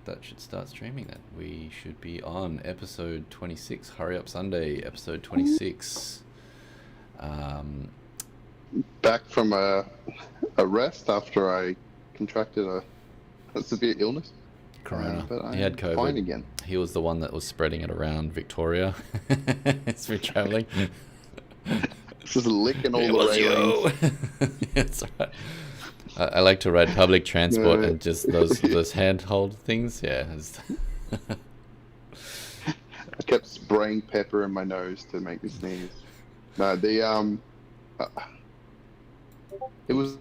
that should start streaming then. We should be on episode 26. Hurry Up Sunday, episode 26. Back from a rest after I contracted a severe illness. Corona. But He had COVID. Fine again. He was the one that was spreading it around Victoria. It's been traveling. Just licking all the railings. That's right. I like to ride public transport and just those handhold things. Yeah. I kept spraying pepper in my nose to make me sneeze. No, it was.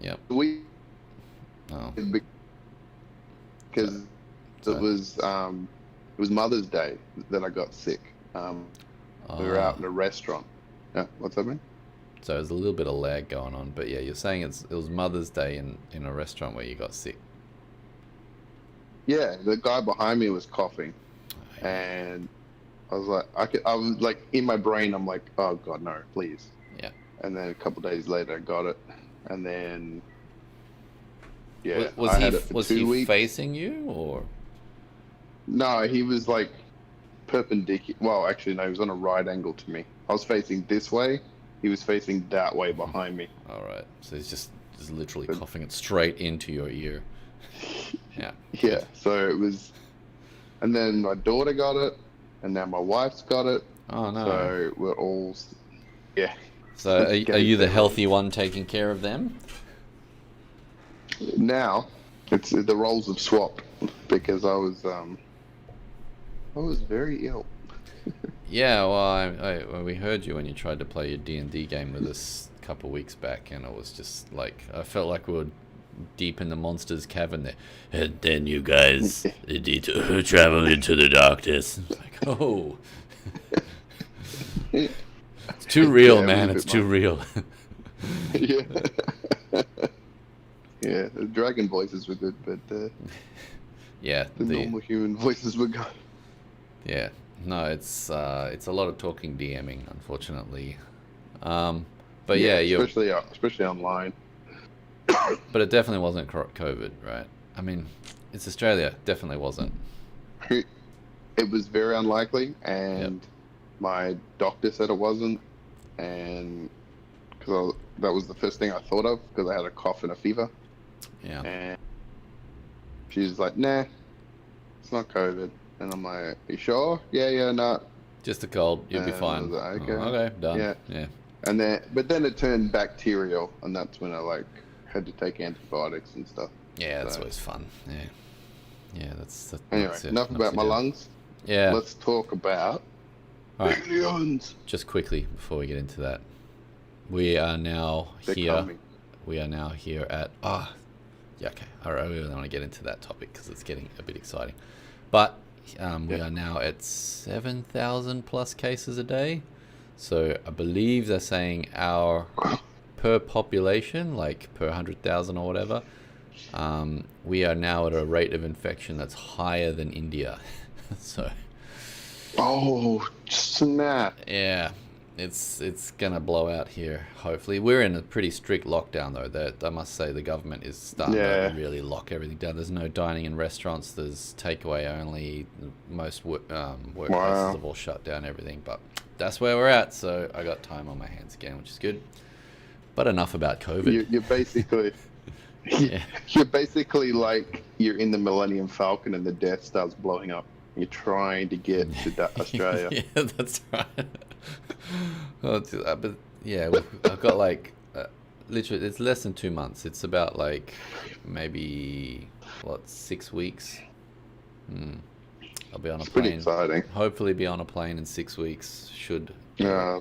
Yep. We. Oh. Because it was Mother's Day that I got sick. We were out in a restaurant. Yeah, what's that mean? So there's a little bit of lag going on, but yeah, you're saying it was Mother's Day in a restaurant where you got sick. Yeah, the guy behind me was coughing, and I was like, in my brain, I'm like, oh God, no, please. Yeah. And then a couple of days later, I got it, and then yeah, was he weeks. facing you or? No, he was like perpendicular. Well, actually, no, he was on a right angle to me. I was facing this way. He was facing that way behind me. All right. So he's just literally coughing it straight into your ear. Yeah. Yeah. So it was, and then my daughter got it, and now my wife's got it. Oh no. So we're all, yeah. So are you the healthy one taking care of them? Now, it's the roles have swapped because I was very ill. Yeah, well, we heard you when you tried to play your D&D game with us a couple of weeks back, and it was just like, I felt like we were deep in the monster's cavern there. And then you guys need to travel into the darkness. It's like, oh. It's too real, man. It's too real. Yeah. Yeah, the dragon voices were good, but yeah, the normal human voices were good. Yeah. No, it's a lot of talking DMing, unfortunately. But yeah, especially online. But it definitely wasn't COVID, right? I mean, it's Australia. Definitely wasn't. It was very unlikely, and my doctor said it wasn't, and because that was the first thing I thought of because I had a cough and a fever. Yeah. And she's like, "Nah, it's not COVID." And I'm like, "You sure?" Yeah, no. Just a cold. You'll be fine. I was like, okay. Okay, done. Yeah. And but then it turned bacterial, and that's when I had to take antibiotics and stuff. Yeah, that's always fun. Yeah, that's anyway. it. Enough about my lungs. Yeah. Let's talk about aliens. Just quickly before we get into that, we are now here. Coming. We are now here at yeah. Okay. All right. We really want to get into that topic because it's getting a bit exciting, but. We are now at 7,000 plus cases a day. So I believe they're saying our per population, like per 100,000 or whatever, we are now at a rate of infection that's higher than India. So. Oh, snap. Yeah. It's gonna blow out here. Hopefully, we're in a pretty strict lockdown though. I must say the government is starting to really lock everything down. There's no dining in restaurants. There's takeaway only. Most workplaces have all shut down everything. But that's where we're at. So I got time on my hands again, which is good. But enough about COVID. You're basically, you're basically like you're in the Millennium Falcon and the Death Star's blowing up. You're trying to get to Australia. Yeah, that's right. But yeah, I've got literally, it's less than 2 months. It's about maybe 6 weeks. I'll be on a plane. Pretty exciting. Hopefully, be on a plane in 6 weeks. Should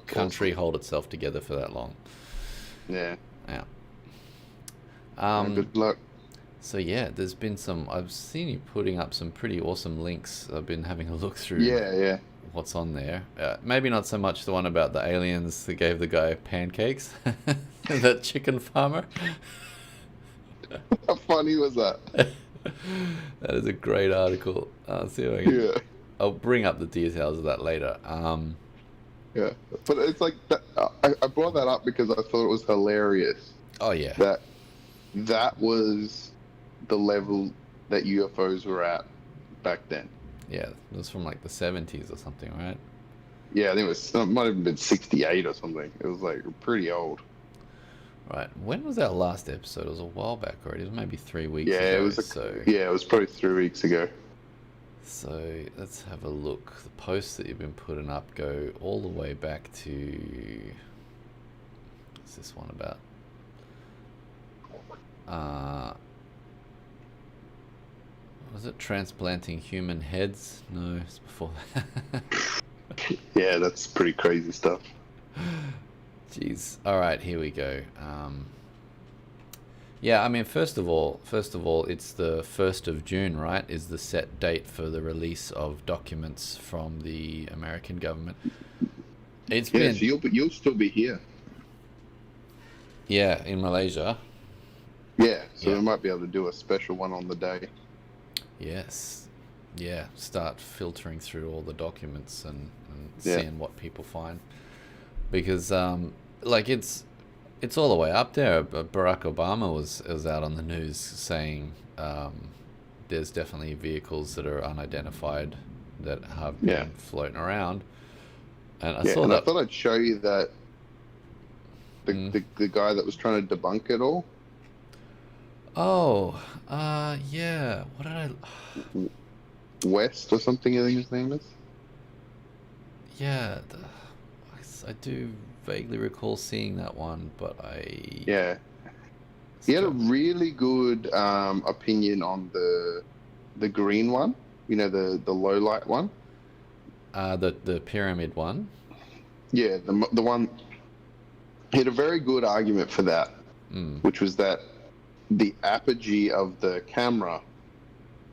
country hold itself together for that long? Yeah. Good luck. So yeah, there's been I've seen you putting up some pretty awesome links. I've been having a look through. Yeah. What's on there? Maybe not so much the one about the aliens that gave the guy pancakes. That chicken farmer. How funny was that? That is a great article. I'll see if I can. I'll bring up the details of that later. Yeah, but it's like that, I brought that up because I thought it was hilarious. Oh yeah. That was the level that UFOs were at back then. Yeah, it was from like the 70s or something, right? Yeah, I think it might have been 68 or something. It was like pretty old. Right. When was our last episode? It was a while back already. It was maybe 3 weeks Yeah, ago. it was. So, Yeah, it was probably 3 weeks ago. so let's have a look. The posts that you've been putting up go all the way back to. What's this one about? Was it transplanting human heads? No, it's before that. Yeah, that's pretty crazy stuff. Jeez. All right, here we go. Yeah, I mean, first of all, it's the 1st of June, right? Is the set date for the release of documents from the American government. It's Yeah, been, so you'll still be here. yeah, in Malaysia. Yeah, so Yeah. we might be able to do a special one on the day. Yes. Yeah, start filtering through all the documents and Yeah. seeing what people find. Because, like, it's all the way up there. But Barack Obama was out on the news saying there's definitely vehicles that are unidentified that have been Yeah. floating around. And I Yeah, saw and I that. thought I'd show you that the guy that was trying to debunk it all, Oh, yeah. What did I? West or something, I think his name is. Yeah, I do vaguely recall seeing that one, but Yeah, he had a really good opinion on the green one. You know, the low light one. the pyramid one. Yeah, the one. He had a very good argument for that, which was that the apogee of the camera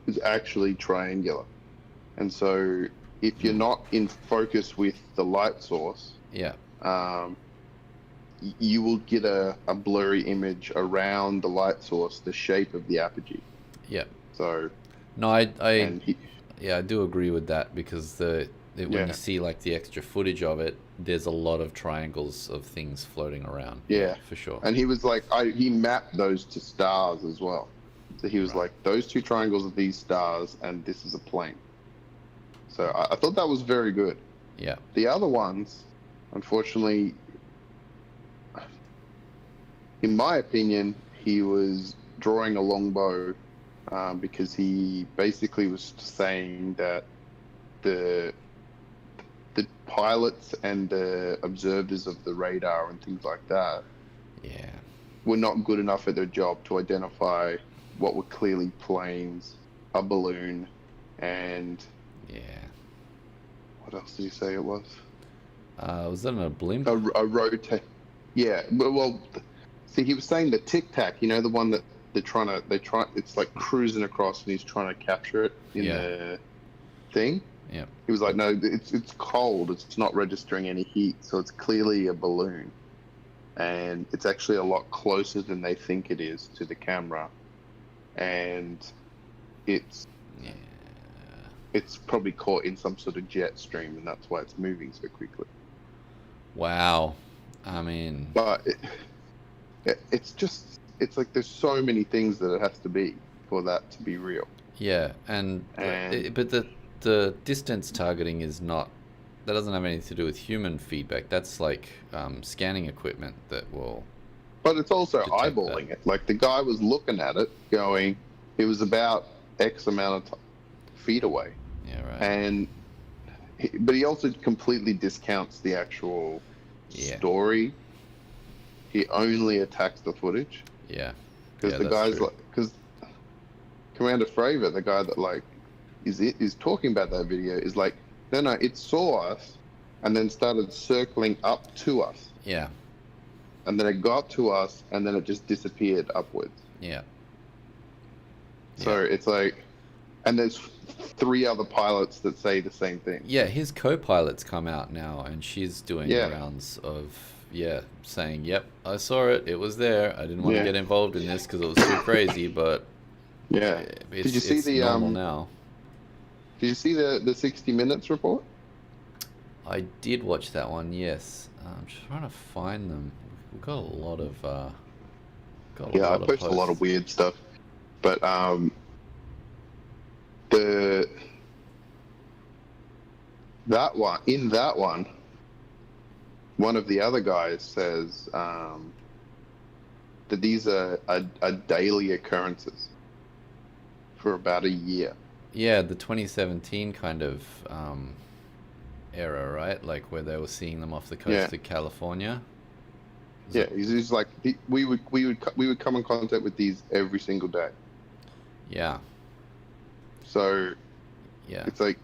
is actually triangular, and so if you're not in focus with the light source, Yeah, you will get a blurry image around the light source, the shape of the apogee. yeah. So, No, and he, yeah, I do agree with that because when Yeah. you see like the extra footage of it, there's a lot of triangles of things floating around. Yeah. For sure. and he was like, he mapped those to stars as well. So he was Right. like, those two triangles are these stars, and this is a plane. So I thought that was very good. Yeah, The other ones, unfortunately, in my opinion, he was drawing a long bow because he basically was saying that the pilots and the observers of the radar and things like that yeah, were not good enough at their job to identify what were clearly planes, a balloon, and yeah. what else did he say it was? Was that a blimp? A rotate. Yeah, well, see, he was saying the Tic Tac. You know, the one that it's like cruising across, and he's trying to capture it in Yeah. the thing. Yeah, He was like, no, it's cold. It's not registering any heat, so it's clearly a balloon, and it's actually a lot closer than they think it is to the camera, and it's yeah. it's probably caught in some sort of jet stream, and that's why it's moving so quickly. Wow. I mean, But it's like there's so many things that it has to be for that to be real. yeah, but the distance targeting is not. That doesn't have anything to do with human feedback. That's like scanning equipment that will. But it's also Detect eyeballing it. Like the guy was looking at it, going, it was about X amount of feet away, Yeah, right. and but he also completely discounts the actual Yeah. story. He only attacks the footage Yeah. because Yeah, the that's guy's true. like, because Commander Fravor, the guy that like is talking about that video, is like, no, it saw us, and then started circling up to us, Yeah. and then it got to us, and then it just disappeared upwards. Yeah. So it's like, and there's 3 other pilots that say the same thing. Yeah, his co-pilot's come out now, and she's doing Yeah. rounds of saying, "Yep, I saw it. It was there. I didn't want to Yeah. get involved in this because it was too crazy, but Yeah. it's, Did you see it's the normal now." Did you see the 60 Minutes report? I did watch that one. Yes, I'm just trying to find them. We've got a lot of. Yeah, I post a lot of posts. weird stuff, but in that one of the other guys says that these are daily occurrences for about a year. Yeah, the 2017 kind of era, right? Like where they were seeing them off the coast of California. Yeah, he's like we would come in contact with these every single day. Yeah. So yeah, it's like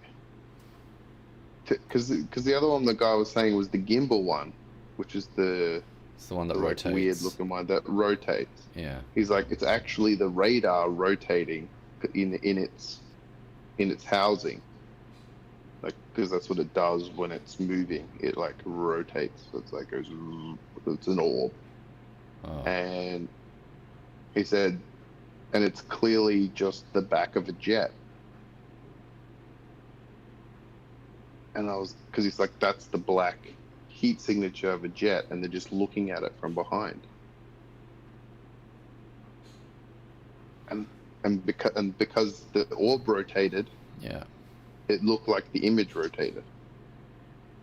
because the other one the guy was saying was the gimbal one, which is it's the one that rotates. Like weird looking one that rotates. Yeah. He's like it's actually the radar rotating in its housing. Like, because that's what it does when it's moving. It like rotates. So it's like goes. It's an orb. Oh. And he said, and it's clearly just the back of a jet. And I was, because he's like, that's the black heat signature of a jet, and they're just looking at it from behind. And because the orb rotated, yeah, it looked like the image rotated.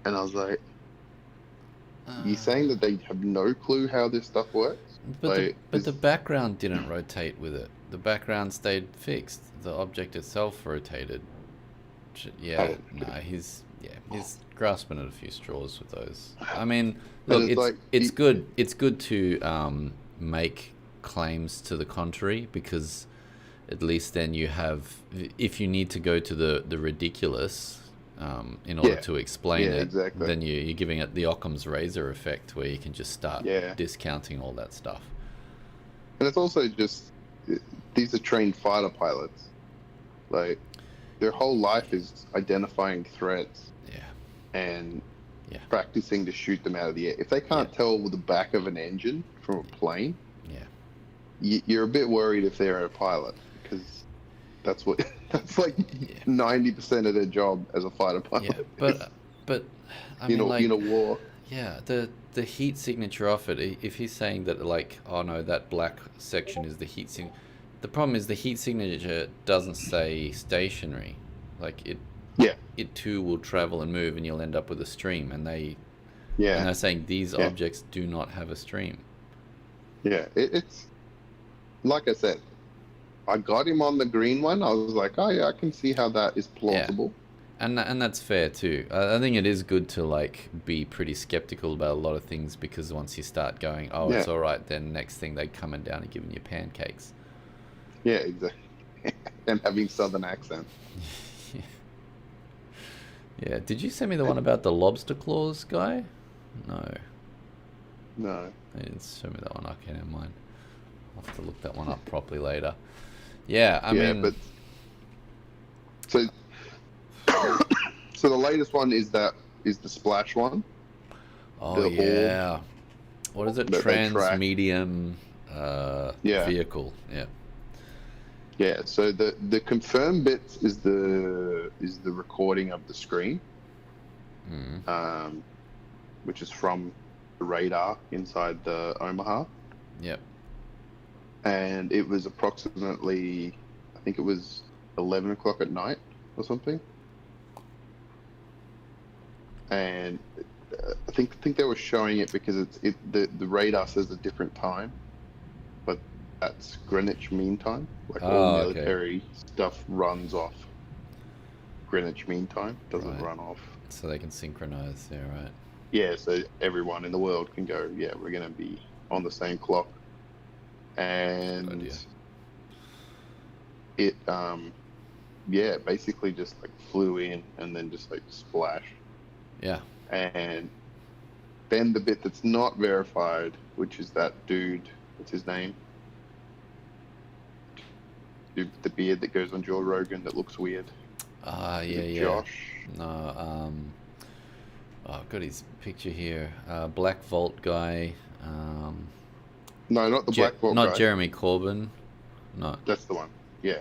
And I was like, you saying that they have no clue how this stuff works? But the background didn't rotate with it. The background stayed fixed. The object itself rotated. Yeah, no, he's grasping at a few straws with those. I mean, look, it's good. It's good to make claims to the contrary, because at least then you have, if you need to go to the ridiculous in order to explain it, exactly. then you're giving it the Occam's razor effect, where you can just start discounting all that stuff. And it's also just, these are trained fighter pilots. Like, their whole life is identifying threats and practicing to shoot them out of the air. If they can't tell the back of an engine from a plane, you're a bit worried if they're a pilot, because that's like 90% of their job as a fighter pilot. Yeah, but I mean, in a war. Yeah, the heat signature of it. If he's saying that, like, oh no, that black section is the heat signature. The problem is the heat signature doesn't say stationary. Like it too will travel and move, and you'll end up with a stream. And they're saying these objects do not have a stream. Yeah, it's like I said, I got him on the green one. I was like, oh yeah, I can see how that is plausible. Yeah. And that's fair too. I think it is good to like be pretty skeptical about a lot of things, because once you start going, oh, it's all right, then next thing they coming down and giving you pancakes. Yeah, exactly. And having southern accent. Yeah. Did you send me the one about the lobster claws guy? No. They didn't send me that one. Okay, never mind. I'll have to look that one up properly later. Yeah, I mean... but... So the latest one is the splash one. Oh, yeah. What is it? Trans-medium vehicle. Yeah. Yeah, so the confirmed bits is the recording of the screen, which is from the radar inside the Omaha. Yep. And it was approximately, I think it was 11 o'clock at night or something. And I think they were showing it because the radar says a different time, but that's Greenwich Mean Time. Like all military stuff runs off Greenwich Mean Time, doesn't run off. So they can synchronize, right? Yeah, so everyone in the world can go, we're going to be on the same clock. And it, basically just like flew in and then just like splash. Yeah. And then the bit that's not verified, which is that dude, what's his name? The beard that goes on Joe Rogan that looks weird. Josh? No, I've got his picture here. Black Vault guy. No, not the Black Vault guy. Not Jeremy Corbyn. No. That's the one. Yeah.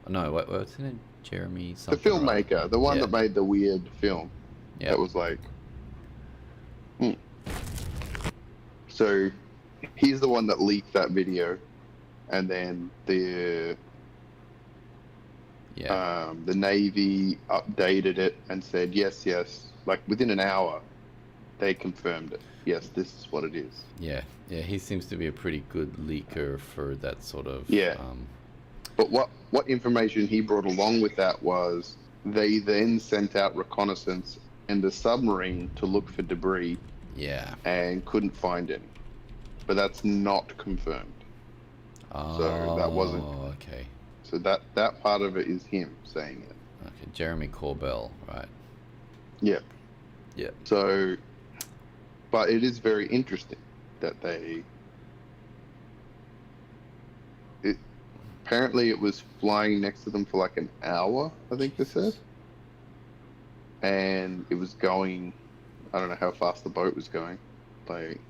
No, what's his name? Jeremy something. The filmmaker, the one that made the weird film. Yeah. That was like... So, he's the one that leaked that video. And then Yeah. The Navy updated it and said, yes, yes. Like within an hour, they confirmed it. Yes, this is what it is. Yeah. Yeah. He seems to be a pretty good leaker for that sort of. Yeah. But what information he brought along with that was they then sent out reconnaissance and a submarine to look for debris Yeah. and couldn't find any. But that's not confirmed. So that wasn't. Okay. So that part of it is him saying it. Okay. Jeremy Corbell, right? Yeah. Yeah. So, but it is very interesting that apparently it was flying next to them for like an hour, I think they said. And it was going, I don't know how fast the boat was going. Like,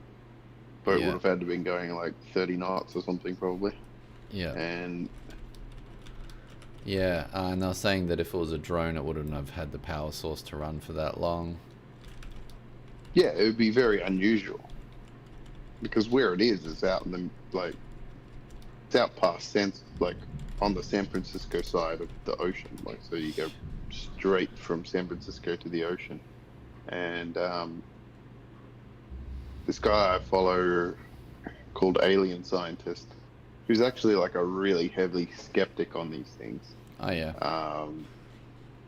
boat would have had to have been going like 30 knots or something probably. Yeah. And yeah, and they were saying that if it was a drone, it wouldn't have had the power source to run for that long. yeah, it would be very unusual. Because where it is out in the, like, it's out past like on the San Francisco side of the ocean. Like, so you go straight from San Francisco to the ocean. And this guy I follow called Alien Scientist, who's actually like a really heavy skeptic on these things. Oh yeah.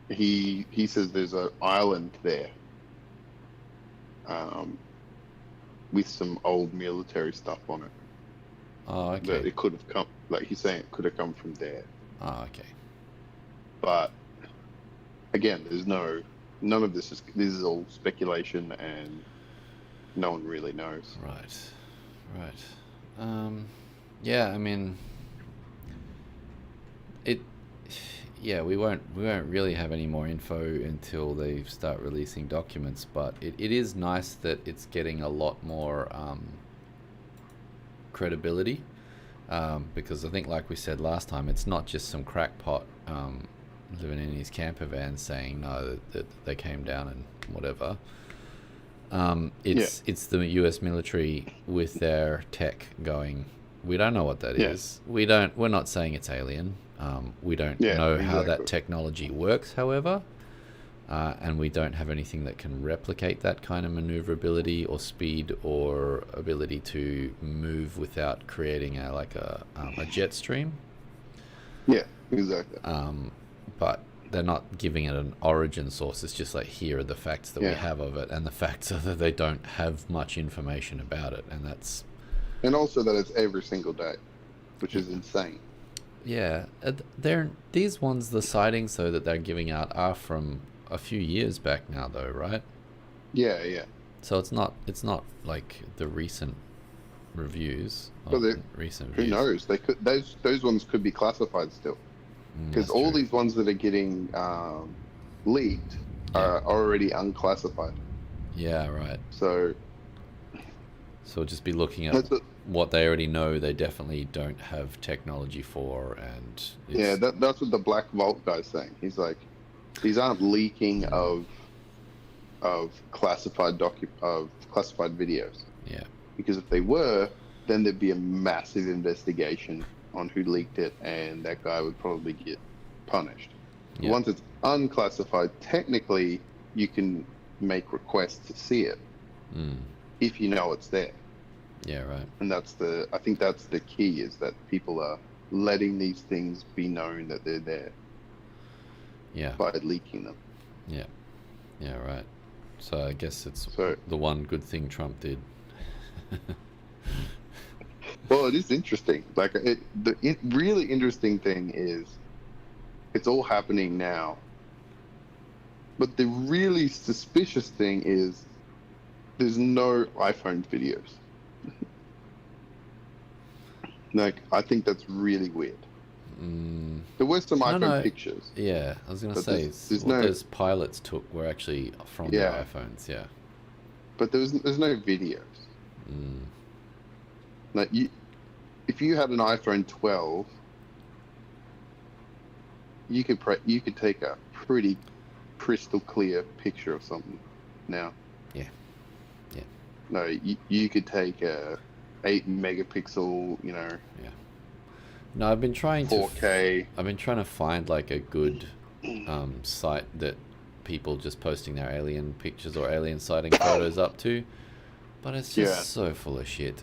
He says there's an island there with some old military stuff on it. Oh, okay. That it could have come, like he's saying, it could have come from there. Oh, okay. But again, none of this is all speculation, and no one really knows. Right. Yeah, I mean, yeah, we won't really have any more info until they start releasing documents, but it is nice that it's getting a lot more credibility, because I think, like we said last time, it's not just some crackpot living in his camper van saying no, that they came down and whatever. It's the US military with their tech going, we don't know what that is. We're not saying it's alien. We don't know how that technology works, however, and we don't have anything that can replicate that kind of maneuverability or speed or ability to move without creating a jet stream. Yeah, exactly. But they're not giving it an origin source. It's just like, here are the facts that we have of it, and the facts are that they don't have much information about it, and also that it's every single day, which is insane. Yeah, these ones, the sightings though that they're giving out, are from a few years back now, though, right? Yeah. So it's not like the recent reviews. Recent views. Who knows? They could those ones could be classified still, because all these ones that are getting leaked are already unclassified. Yeah, right. So we'll just be looking at what they already know they definitely don't have technology for, and that's what the Black Vault guy's saying. He's like, these aren't leaking of classified videos. Yeah. Because if they were, then there'd be a massive investigation on who leaked it, and that guy would probably get punished. Yeah. Once it's unclassified, technically you can make requests to see it if you know it's there. Yeah, right. And I think that's the key, is that people are letting these things be known that they're there. Yeah. By leaking them. Yeah. Yeah, right. So I guess it's the one good thing Trump did. Well, it is interesting. Like, the really interesting thing is, it's all happening now. But the really suspicious thing is, there's no iPhone videos. Like, I think that's really weird. There were some iPhone pictures. Yeah, I was going to say, those pilots took were actually from their iPhones, yeah. But there's no videos. Like, if you had an iPhone 12, you could take a pretty crystal clear picture of something now. Yeah. No, you could take a 8 megapixel, Yeah. No, I've been trying to 4K. I've been trying to find like a good site that people just posting their alien pictures or alien sighting photos up to, but it's just so full of shit.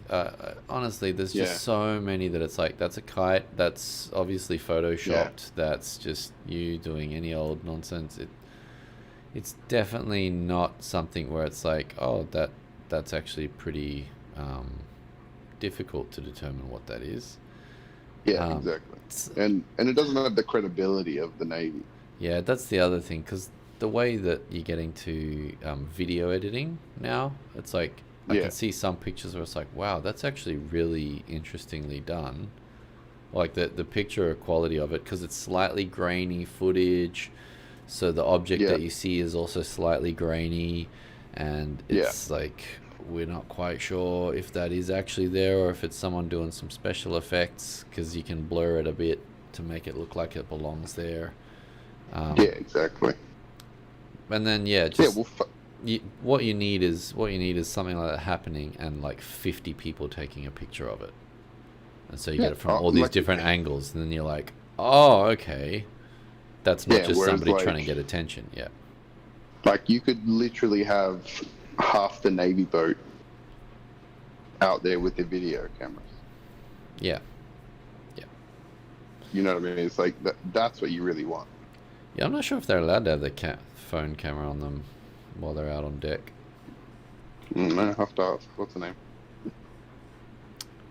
Honestly, there's just so many that it's like, that's a kite, that's obviously photoshopped, that's just you doing any old nonsense. It's definitely not something where it's like, oh, that's actually pretty difficult to determine what that is. Yeah, exactly. And it doesn't have the credibility of the Navy. Yeah, that's the other thing, because the way that you're getting to video editing now, it's like, I can see some pictures where it's like, wow, that's actually really interestingly done. Like the picture quality of it, because it's slightly grainy footage, so the object that you see is also slightly grainy, and it's like, we're not quite sure if that is actually there or if it's someone doing some special effects, because you can blur it a bit to make it look like it belongs there. Yeah, exactly. And then just what you need is something like that happening, and like 50 people taking a picture of it, and so you get it from all these different angles, and then you're like, oh, okay, that's not just somebody trying to get attention. Like, you could literally have half the Navy boat out there with their video cameras. Yeah. You know what I mean? It's like that's what you really want. Yeah, I'm not sure if they're allowed to have their phone camera on them while they're out on deck. I have to ask. What's the name?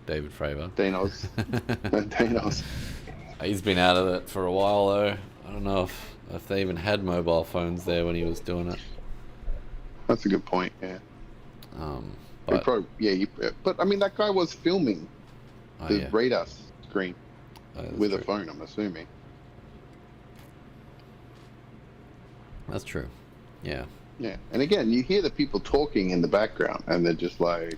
David Fravor. Danos. Danos. He's been out of it for a while, though. I don't know if they even had mobile phones there when he was doing it. That's a good point, yeah. But but I mean, that guy was filming the radar screen with a phone, I'm assuming. That's true. Yeah. Yeah, and again, you hear the people talking in the background, and they're just like,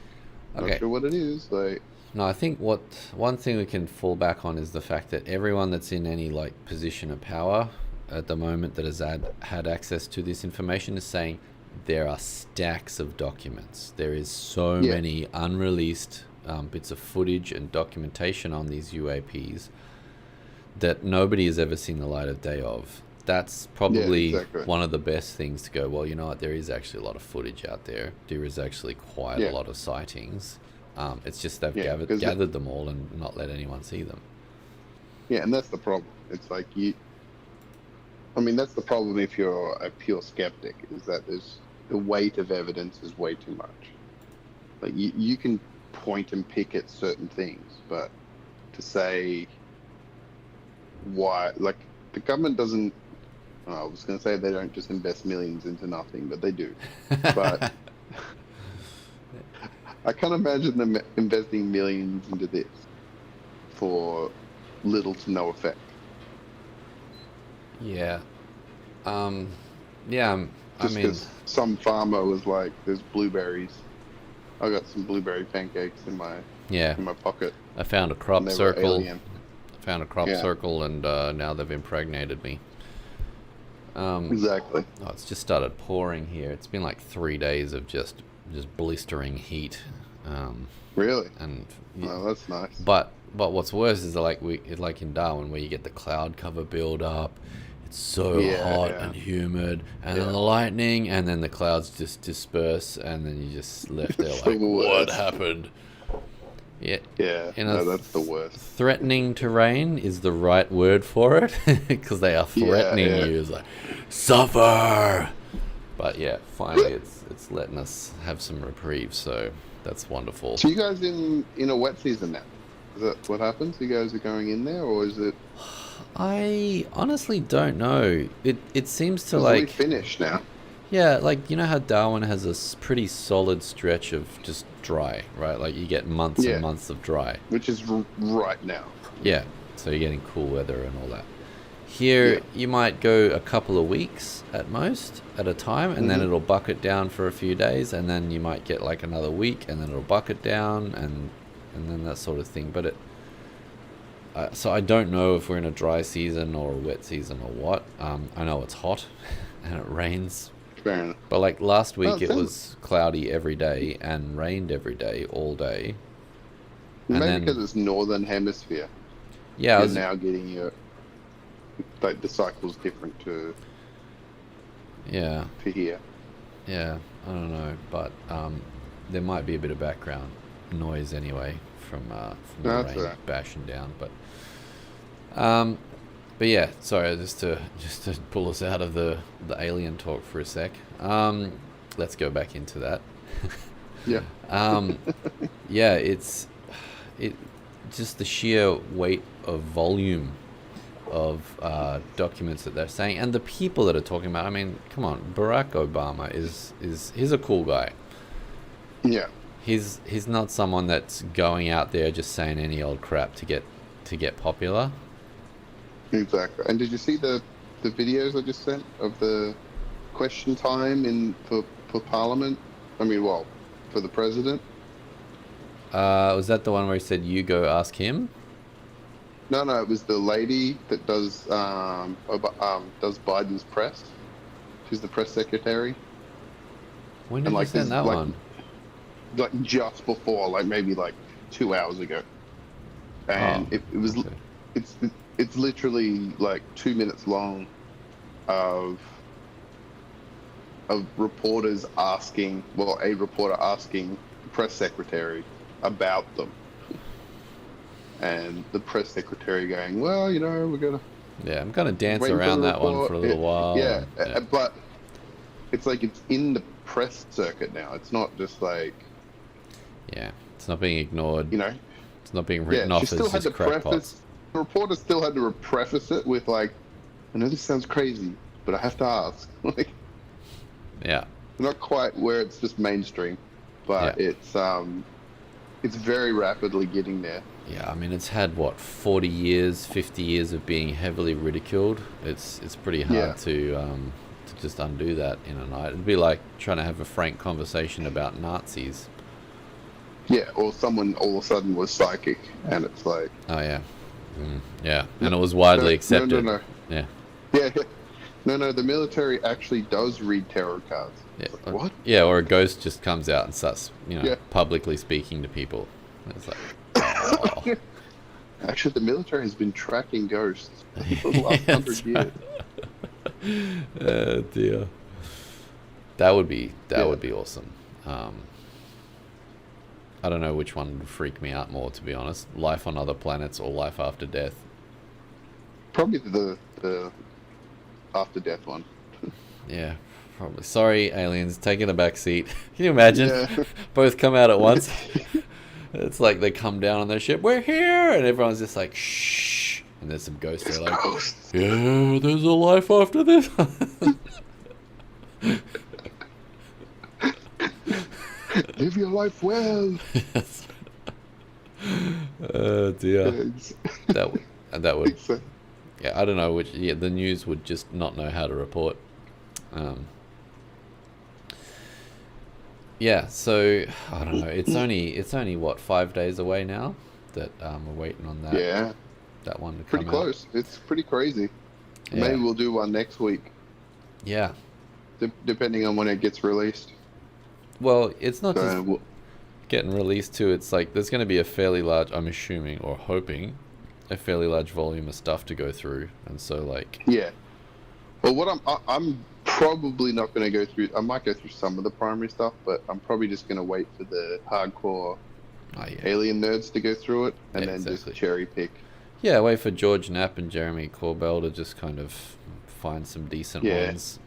not sure what it is. Like, no, I think one thing we can fall back on is the fact that everyone that's in any like position of power at the moment that has had access to this information is saying there are stacks of documents. There is so many unreleased bits of footage and documentation on these UAPs that nobody has ever seen the light of day of. That's probably one of the best things to go, well, you know what, there is actually a lot of footage out there. There is actually quite a lot of sightings. It's just they've gathered them all and not let anyone see them. Yeah, and that's the problem. It's like that's the problem if you're a pure skeptic, is that the weight of evidence is way too much. Like, you can point and pick at certain things, but to say why, like, the government doesn't, I was going to say they don't just invest millions into nothing, but they do. But I can't imagine them investing millions into this for little to no effect. Yeah. I mean, some farmer was like, "There's blueberries. I got some blueberry pancakes in my pocket. I found a crop circle. And now they've impregnated me." Exactly. Oh, it's just started pouring here. It's been like 3 days of just blistering heat. Really? And that's nice. But what's worse is like in Darwin, where you get the cloud cover build up. It's so hot and humid, and then the lightning, and then the clouds just disperse, and then you just left there like, what happened? Yeah. That's the worst. Threatening terrain is the right word for it, because they are threatening you. It's like, suffer. But finally it's letting us have some reprieve, so that's wonderful. So you guys in a wet season now? Is that what happens? You guys are going in there, or is it? I honestly don't know. It seems to like... we finished now. Yeah, like, you know how Darwin has a pretty solid stretch of just dry, right? Like, you get months and months of dry. Which is right now. Yeah, so you're getting cool weather and all that. Here, you might go a couple of weeks at most at a time, and then it'll bucket down for a few days, and then you might get like another week, and then it'll bucket down, and then that sort of thing. But so I don't know if we're in a dry season or a wet season or what. I know it's hot and it rains. Fair enough. But like last week, it was cloudy every day and rained every day, all day. Maybe because it's northern hemisphere. Yeah, you're now getting your like the cycle's different to yeah, here. yeah. I don't know, but there might be a bit of background noise anyway from the No, that's rain all right. bashing down, but yeah. Sorry, just to pull us out of the alien talk for a sec. Let's go back into that. Yeah. Yeah, it just the sheer weight of volume of documents that they're saying, and the people that are talking about. I mean, come on, Barack Obama is he's a cool guy. Yeah. He's not someone that's going out there just saying any old crap to get popular. Exactly. And did you see the videos I just sent of the question time for Parliament? I mean, well, for the president. Was that the one where he said you go ask him? No, it was the lady that does Biden's press. She's the press secretary. When did And you like send this, that like, one? like just before, like maybe like 2 hours ago, and Oh, it was okay. it's literally like 2 minutes long of reporters asking, well, a reporter asking the press secretary about them, and the press secretary going, well, we're gonna Yeah, I'm gonna dance wait for around the that one for report. a little while. Yeah, And, yeah, but it's like it's in the press circuit now. It's not just like, yeah. It's not being ignored. you know. It's not being Yeah, written she off still as had just to crackpots. preface. The reporter still had to preface it with like, I know this sounds crazy, but I have to ask. Like, Yeah, not quite where it's just mainstream, but yeah, it's very rapidly getting there. yeah. I mean, it's had what 40 years, 50 years of being heavily ridiculed. It's pretty Yeah, hard to just undo that in a night. It'd be like trying to have a frank conversation about Nazis. yeah. Or someone all of a sudden was psychic, and it's like, Oh yeah, yeah, no, and it was widely no, no, accepted. no. Yeah, Yeah, no. The military actually does read tarot cards. yeah, It's like, what? yeah. Or a ghost just comes out and starts, Yeah. publicly speaking to people. It's like, oh, Actually, the military has been tracking ghosts for the last That's 100 years. oh dear. That would be Yeah. awesome. I don't know which one would freak me out more, to be honest. Life on other planets or life after death. Probably the after death one. Yeah, probably. Sorry, aliens, taking a back seat. Can you imagine? Yeah. Both come out at once. It's like they come down on their ship. We're here, and everyone's just like, shh. And there's some ghosts there, like, Ghosts. yeah, there's a life after this. Live your life well. Yes. Oh dear. Yes. That would. So, Yeah, I don't know which. Yeah, the news would just not know how to report. Yeah, so I don't know. It's only what 5 days away now that we're waiting on yeah, that one to pretty come out. close. It's pretty crazy. Yeah. Maybe we'll do one next week, Yeah. depending on when it gets released. Well, it's not So just we'll, getting released too. It's like there's going to be a fairly large. I'm assuming or hoping a fairly large volume of stuff to go through, and so like yeah. Well, I'm probably not going to go through. I might go through some of the primary stuff, but I'm probably just going to wait for the hardcore oh yeah. alien nerds to go through it, and Yeah, then exactly. just cherry pick. Yeah, wait for George Knapp and Jeremy Corbell to just kind of find some decent Yeah. ones.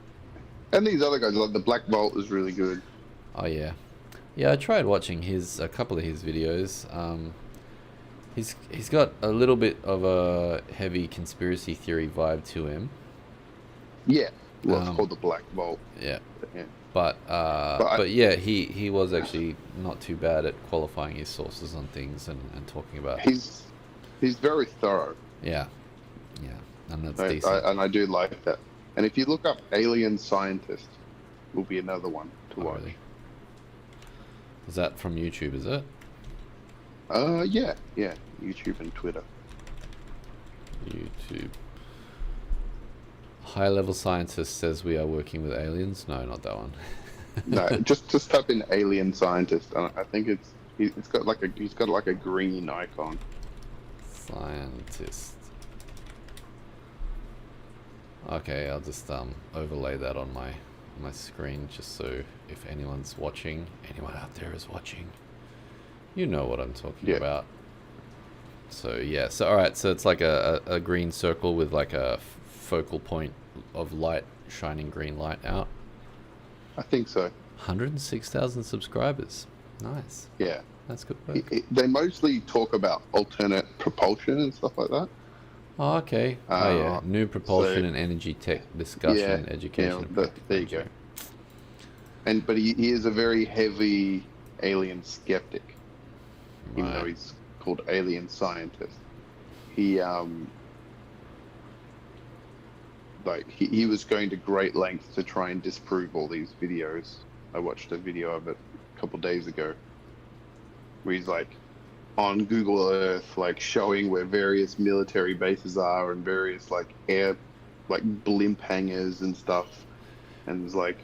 And these other guys, like the Black Bolt, is really good. Oh yeah, yeah. I tried watching a couple of his videos. He's got a little bit of a heavy conspiracy theory vibe to him. Yeah. Well, it's Um, called the Black Bolt. Yeah, Yeah. but I- yeah, he was actually not too bad at qualifying his sources on things and talking about. He's very thorough. Yeah, and that's decent. And I do like that. And if you look up alien scientist, will be another one to Oh, watch. really? Is that from YouTube? Is it Yeah, YouTube and Twitter. YouTube? High level scientist says we are working with aliens. No, not that one. No, just type in alien scientist, and I think he's got like a green icon. Scientist. Okay, I'll just overlay that on my screen just so if anyone's watching, anyone out there is watching, you know what I'm talking about. So yeah, so alright, so it's like a green circle with like a focal point of light, shining green light out. I think so. 106,000 subscribers. Nice. Yeah. That's good work. They mostly talk about alternate propulsion and stuff like that. Oh, okay. Oh yeah, new propulsion and energy tech discussion, education. Yeah, there you go. But he is a very heavy alien skeptic, even though he's called alien scientist. He he was going to great lengths to try and disprove all these videos. I watched a video of it a couple days ago, where he's like on Google Earth, like showing where various military bases are and various like blimp hangars and stuff. And it's like,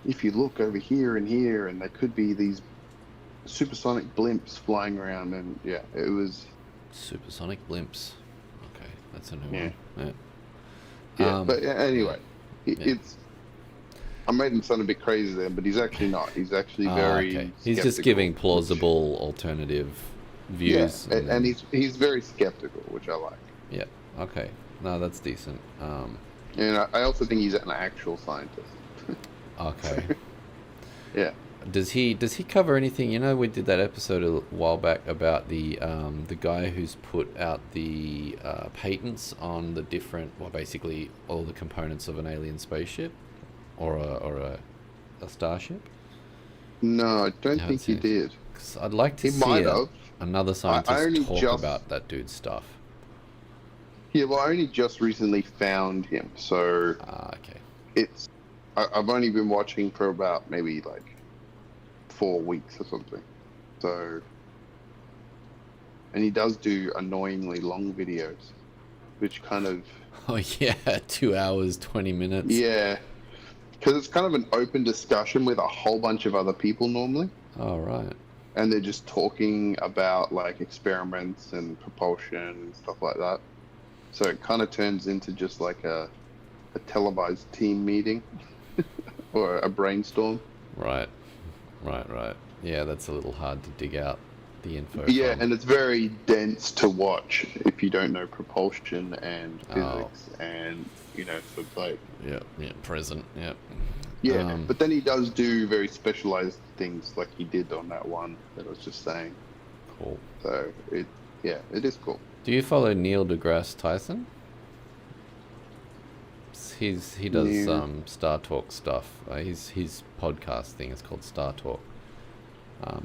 if you look over here and here, and there could be these supersonic blimps flying around, and yeah, it was supersonic blimps. Okay, that's a new one. Yeah, but anyway, it's. I made him sound a bit crazy there, but he's actually not. He's actually very. Okay. He's just giving plausible alternative views. Yeah, and he's very skeptical, which I like. Yeah. Okay. No, that's decent. And I also think he's an actual scientist. Okay. Yeah. Does he cover anything? You know, we did that episode a while back about the guy who's put out the patents on the different, well, basically all the components of an alien spaceship or a starship. No, I don't think he did. 'Cause I'd like to see another scientist talk about that dude's stuff. Yeah, well, I only just recently found him, so okay. I've only been watching for about maybe like 4 weeks or something. So, and he does do annoyingly long videos, which kind of... Oh yeah, 2 hours, 20 minutes. Yeah, because it's kind of an open discussion with a whole bunch of other people normally. Oh, right. And they're just talking about like experiments and propulsion and stuff like that. So it kind of turns into just like a televised team meeting or a brainstorm. Right. Yeah, that's a little hard to dig out the info Yeah, from. and it's very dense to watch if you don't know propulsion and physics and, you know, so it's like... Yeah, present, yeah. Yeah, but then he does do very specialized things like he did on that one that I was just saying. Cool. So, it is cool. Do you follow Neil deGrasse Tyson? He does Star Talk stuff. His podcast thing is called Star Talk.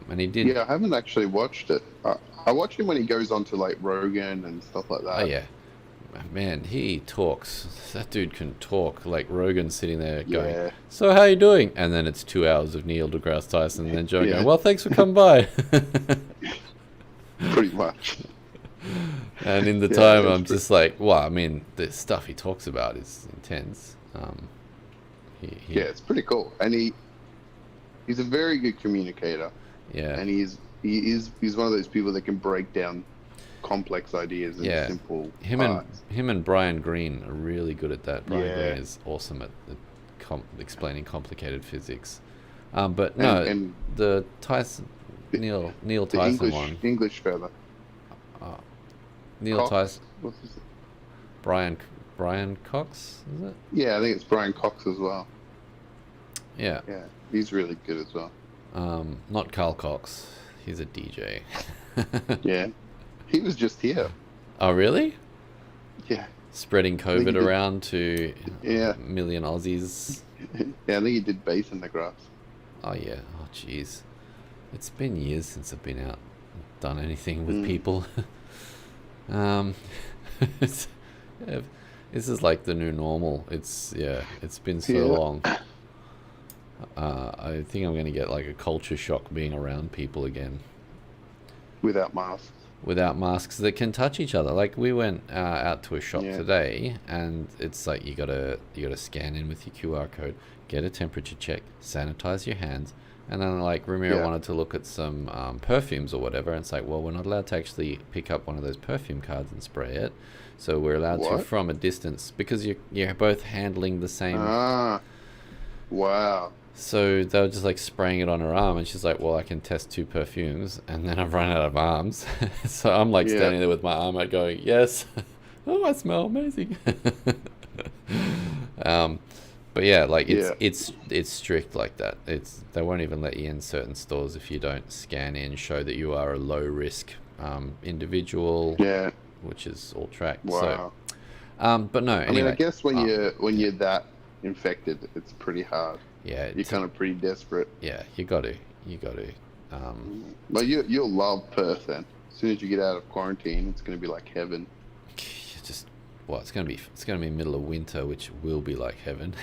And he did... Yeah, I haven't actually watched it. I watch him when he goes on to like Rogan and stuff like that. Oh yeah. Man, he talks. That dude can talk. Like Rogan sitting there going, "So how you doing?" And then it's 2 hours of Neil deGrasse Tyson, and then Joe going, "Well, thanks for coming by." Pretty much. And in the time, I'm just like, well, I mean, the stuff he talks about is intense. Yeah, it's pretty cool, and he's a very good communicator. Yeah, and he's one of those people that can break down complex ideas in simple parts. Him and Brian Greene are really good at that. Brian Greene is awesome at explaining complicated physics. But no, and the Tyson Neil Tyson English fella. Neil Cox? Tyson. What's his name? Brian Cox, is it? Yeah, I think it's Brian Cox as well. Yeah. Yeah, he's really good as well. Not Carl Cox. He's a DJ. Yeah. He was just here. Oh, really? Yeah. Spreading COVID around to a million Aussies. Yeah, I think he did bass in the grass. Oh, yeah. Oh, jeez. It's been years since I've been out and done anything with people. This is like the new normal. It's been so long. I think I'm going to get like a culture shock being around people again. Without masks. Without masks that can touch each other. Like we went out to a shop today, and it's like you gotta scan in with your QR code, get a temperature check, sanitize your hands, And then like Ramiro Yeah. wanted to look at some perfumes or whatever, and it's like, well, we're not allowed to actually pick up one of those perfume cards and spray it. So we're allowed to What? from a distance because you're both handling the same. Ah, wow. So they were just like spraying it on her arm, and she's like, well, I can test 2 perfumes, and then I've run out of arms. So I'm like Yeah. standing there with my arm out going, yes, oh, I smell amazing. But yeah, like it's strict like that. They won't even let you in certain stores if you don't scan in, show that you are a low risk individual. Yeah. Which is all tracked. Wow. So, but no. I mean, I Anyway, guess when you're that infected, it's pretty hard. yeah, You're kind of pretty desperate. yeah, you got to. Well, you'll love Perth then. As soon as you get out of quarantine, it's going to be like heaven. Just it's gonna be middle of winter, which will be like heaven.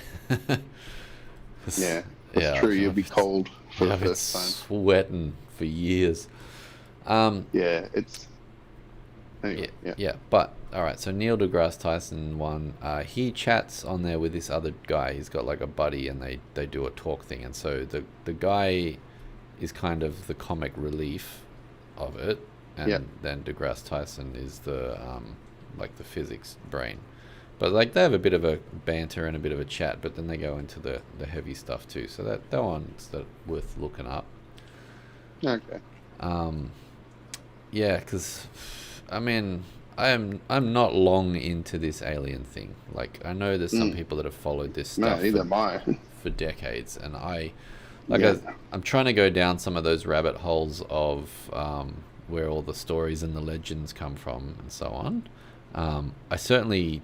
Yeah, that's true. You'll be cold for the I've been first time. sweating for years. Yeah, it's. Anyway, Yeah. But all right. So Neil deGrasse Tyson one. He chats on there with this other guy. He's got like a buddy, and they do a talk thing. And so the guy is kind of the comic relief of it, and then deGrasse Tyson is the like the physics brain. But like they have a bit of a banter and a bit of a chat, but then they go into the heavy stuff too. So that one's worth looking up. Okay. Yeah, because I mean, I'm not long into this alien thing. Like I know there's some people that have followed this stuff No, neither am I. for decades, and Yeah. I'm trying to go down some of those rabbit holes of where all the stories and the legends come from and so on. I certainly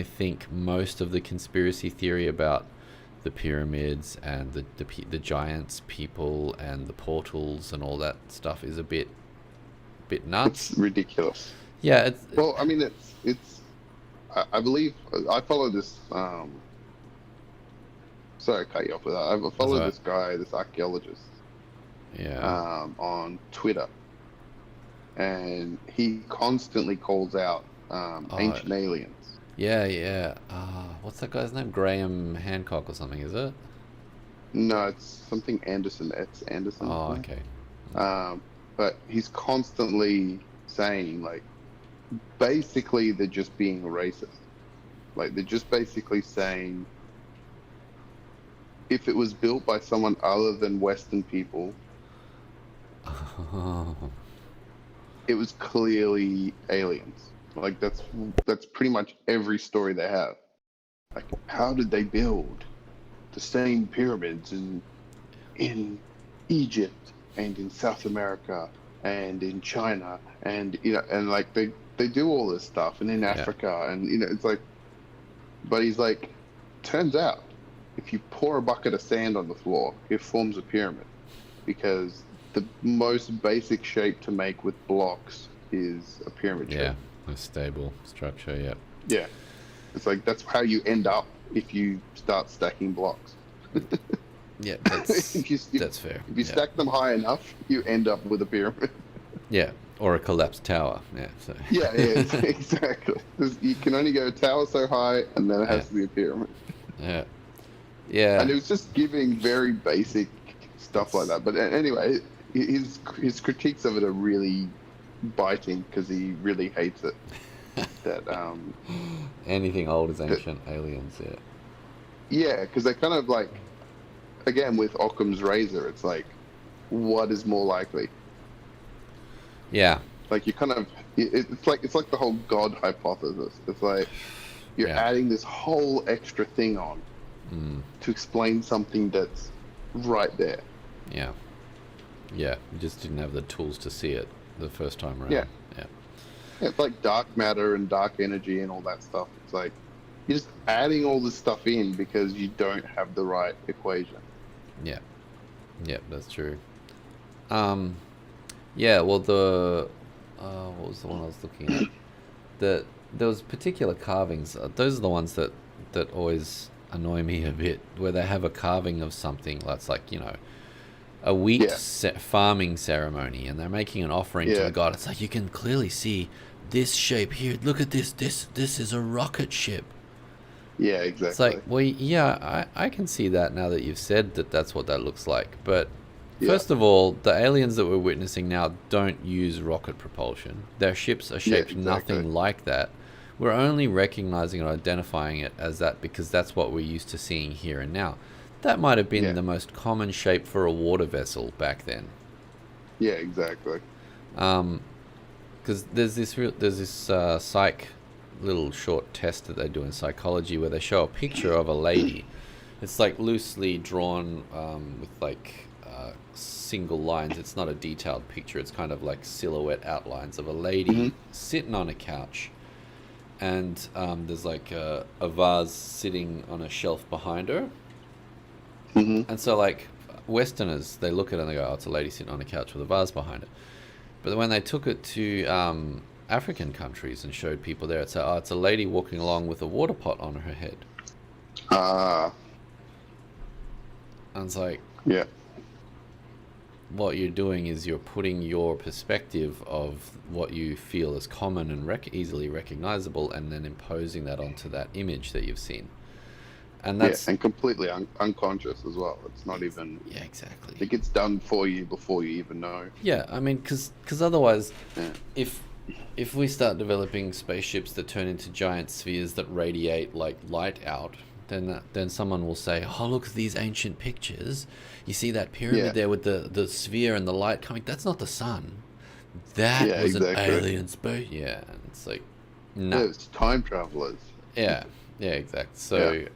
think most of the conspiracy theory about the pyramids and the giants people and the portals and all that stuff is a bit nuts. It's ridiculous. Yeah. Well, I mean, it's. I believe I follow this. Sorry, I cut you off with that. I follow this guy, this archaeologist. Yeah. On Twitter, and he constantly calls out ancient aliens. Yeah. What's that guy's name? Graham Hancock or something, is it? No, it's something Anderson. It's Anderson. Oh, okay. But he's constantly saying, like, basically they're just being racist. Like, they're just basically saying if it was built by someone other than Western people, it was clearly aliens. Like, that's pretty much every story they have. Like, how did they build the same pyramids in Egypt and in South America and in China and and like they do all this stuff and in Africa and it's like, but he's like, turns out if you pour a bucket of sand on the floor, it forms a pyramid because the most basic shape to make with blocks is a pyramid shape. Yeah, a stable structure. Yeah. Yeah, it's like that's how you end up if you start stacking blocks. Yeah, that's that's fair. If you stack them high enough, you end up with a pyramid. Yeah, or a collapsed tower. Yeah. So. Yeah, exactly. You can only go a tower so high, and then it has to be a pyramid. Yeah. Yeah. And it was just giving very basic stuff like that. But anyway, his critiques of it are really biting because he really hates it. That anything old is ancient aliens. Yeah. Yeah, because they kind of like, again with Occam's razor, it's like, what is more likely? Yeah. Like you kind of, it's like the whole God hypothesis. It's like you're adding this whole extra thing on to explain something that's right there. Yeah. Yeah. You just didn't have the tools to see it the first time around. Yeah. Yeah. Yeah, it's like dark matter and dark energy and all that stuff. It's like you're just adding all this stuff in because you don't have the right equation. Yeah. Yeah, that's true. Yeah, well, what was the one I was looking at? There was particular carvings. Those are the ones that Yeah. always annoy me a bit, where they have a carving of something that's like, a wheat farming ceremony, and they're making an offering to the god. It's like, you can clearly see this shape here. Look at this. This is a rocket ship. Yeah, exactly. It's like, well, yeah, I can see that now that you've said that that's what that looks like. But Yeah, first of all, the aliens that we're witnessing now don't use rocket propulsion. Their ships are yeah, shaped exactly. nothing like that. We're only recognizing and identifying it as that because that's what we're used to seeing here and now. That might have been Yeah, the most common shape for a water vessel back then. yeah, exactly. Because there's this psych little short test that they do in psychology where they show a picture of a lady. It's like loosely drawn with like single lines. It's not a detailed picture. It's kind of like silhouette outlines of a Hmm. lady sitting on a couch, and there's like a vase sitting on a shelf behind her. Hmm. And so like Westerners, they look at it and they go, "Oh, it's a lady sitting on a couch with a vase behind it." But when they took it to African countries and showed people there, it's a lady walking along with a water pot on her head. Ah, And it's like, yeah, what you're doing is you're putting your perspective of what you feel is common and easily recognizable, and then imposing that onto that image that you've seen. And yeah, that's and completely unconscious as well. It's not ex- even. yeah, exactly. It gets done for you before you even know. Yeah, I mean, because otherwise, Yeah, if if we start developing spaceships that turn into giant spheres that radiate like light out, then someone will say, "Oh, look at these ancient pictures. You see that yeah, pyramid there with the sphere and the light coming? That's not the sun. That yeah, was an exactly. alien space." Yeah, and it's like, nah. There's time travelers. Yeah, yeah, exact. Yeah, So,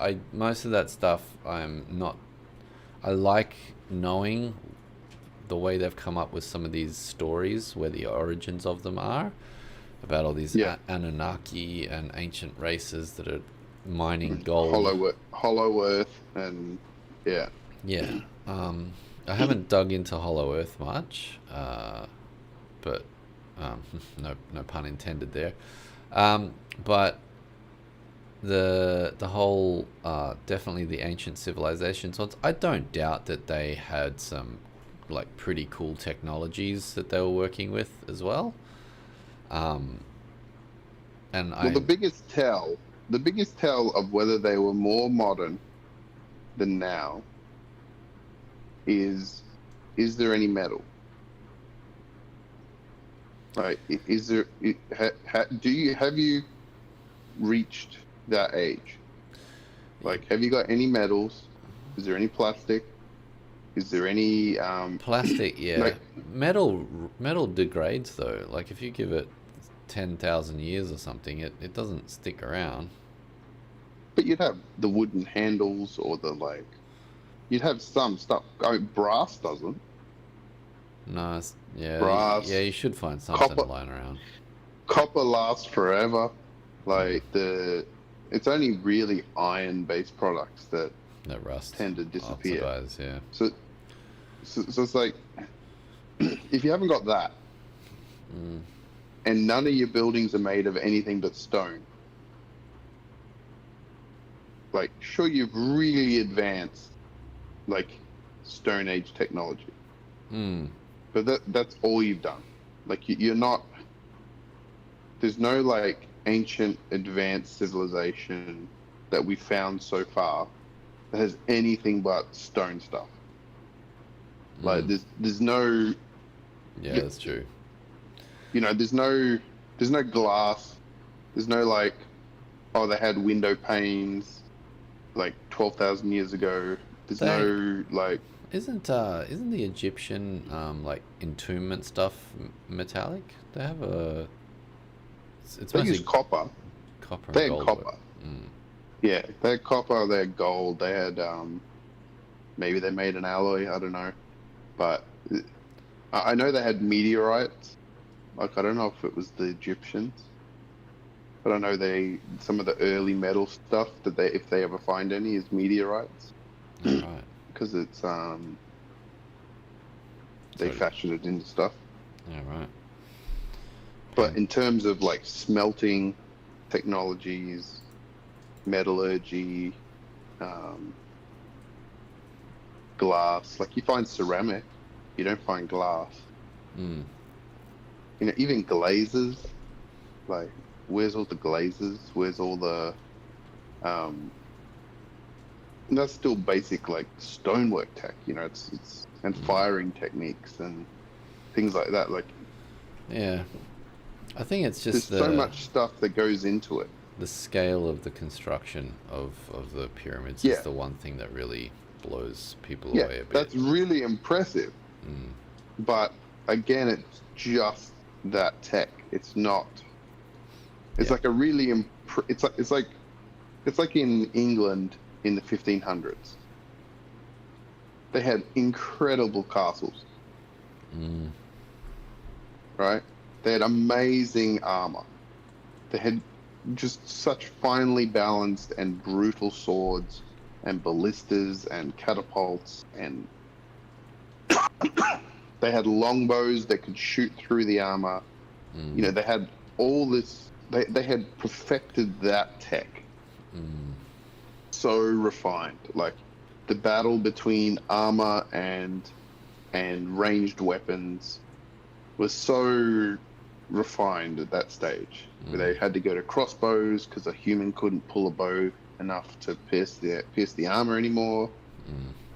I most of that stuff I'm not. I like knowing the way they've come up with some of these stories, where the origins of them are, about all these yeah. Anunnaki and ancient races that are mining gold. Hollow Earth, and yeah, Yeah. I haven't dug into Hollow Earth much, but no pun intended there. But the whole definitely the ancient civilizations ones, I don't doubt that they had some like pretty cool technologies that they were working with as well. Um, and well, I the biggest tell of whether they were more modern than now is there any metal? Right? Is there? Do you have you reached that age? Like, have you got any metals? Is there any plastic? Is there any plastic, yeah. like? Metal degrades though. Like if you give it 10,000 years or something, it doesn't stick around. But you'd have the wooden handles or the like. You'd have some stuff. I mean, brass doesn't. No, yeah, yeah. Brass, You should find something copper, lying around. copper lasts forever. Like it's only really iron-based products that That rust, tend to disappear. oxidize. Yeah. So, so it's like if you haven't got that, and none of your buildings are made of anything but stone, like sure you've really advanced like Stone Age technology, Hmm. but that's all you've done. Like you're not. There's no like ancient advanced civilization that we found so far that has anything but stone stuff. Like there's no, Yeah, that's true. there's no glass. There's no like, oh, they had window panes like 12,000 years ago. There's They no like, isn't the Egyptian like entombment stuff metallic? They have a. It's they use mostly copper. copper and They had gold work. copper. Yeah, they had copper. They had gold. They had maybe they made an alloy. I don't know, but I know they had meteorites. Like I don't know if it was the Egyptians, but I know some of the early metal stuff that if they ever find any is meteorites All right. because it's they So, fashion it into stuff. all right. But in terms of like smelting technologies, metallurgy, glass, like you find ceramic, you don't find glass. Mm. Even glazes, like where's all the glazes? Where's all the that's still basic like stonework tech. You know, it's and firing techniques and things like that. Like, Yeah. I think it's there's just so much stuff that goes into it. the scale of the construction of the pyramids is Yeah, the one thing that really blows people yeah, away a bit. that's really impressive. But again, it's just that tech. It's not. It's Yeah. like a really. It's like in England in the 1500s. They had incredible castles, right? They had amazing armor. They had just such finely balanced and brutal swords and ballistas and catapults, and they had longbows that could shoot through the armor. You know, they had all this. They had perfected that tech. So refined. Like, the battle between armor and ranged weapons was so refined at that stage. Where they had to go to crossbows because a human couldn't pull a bow enough to pierce the armor anymore.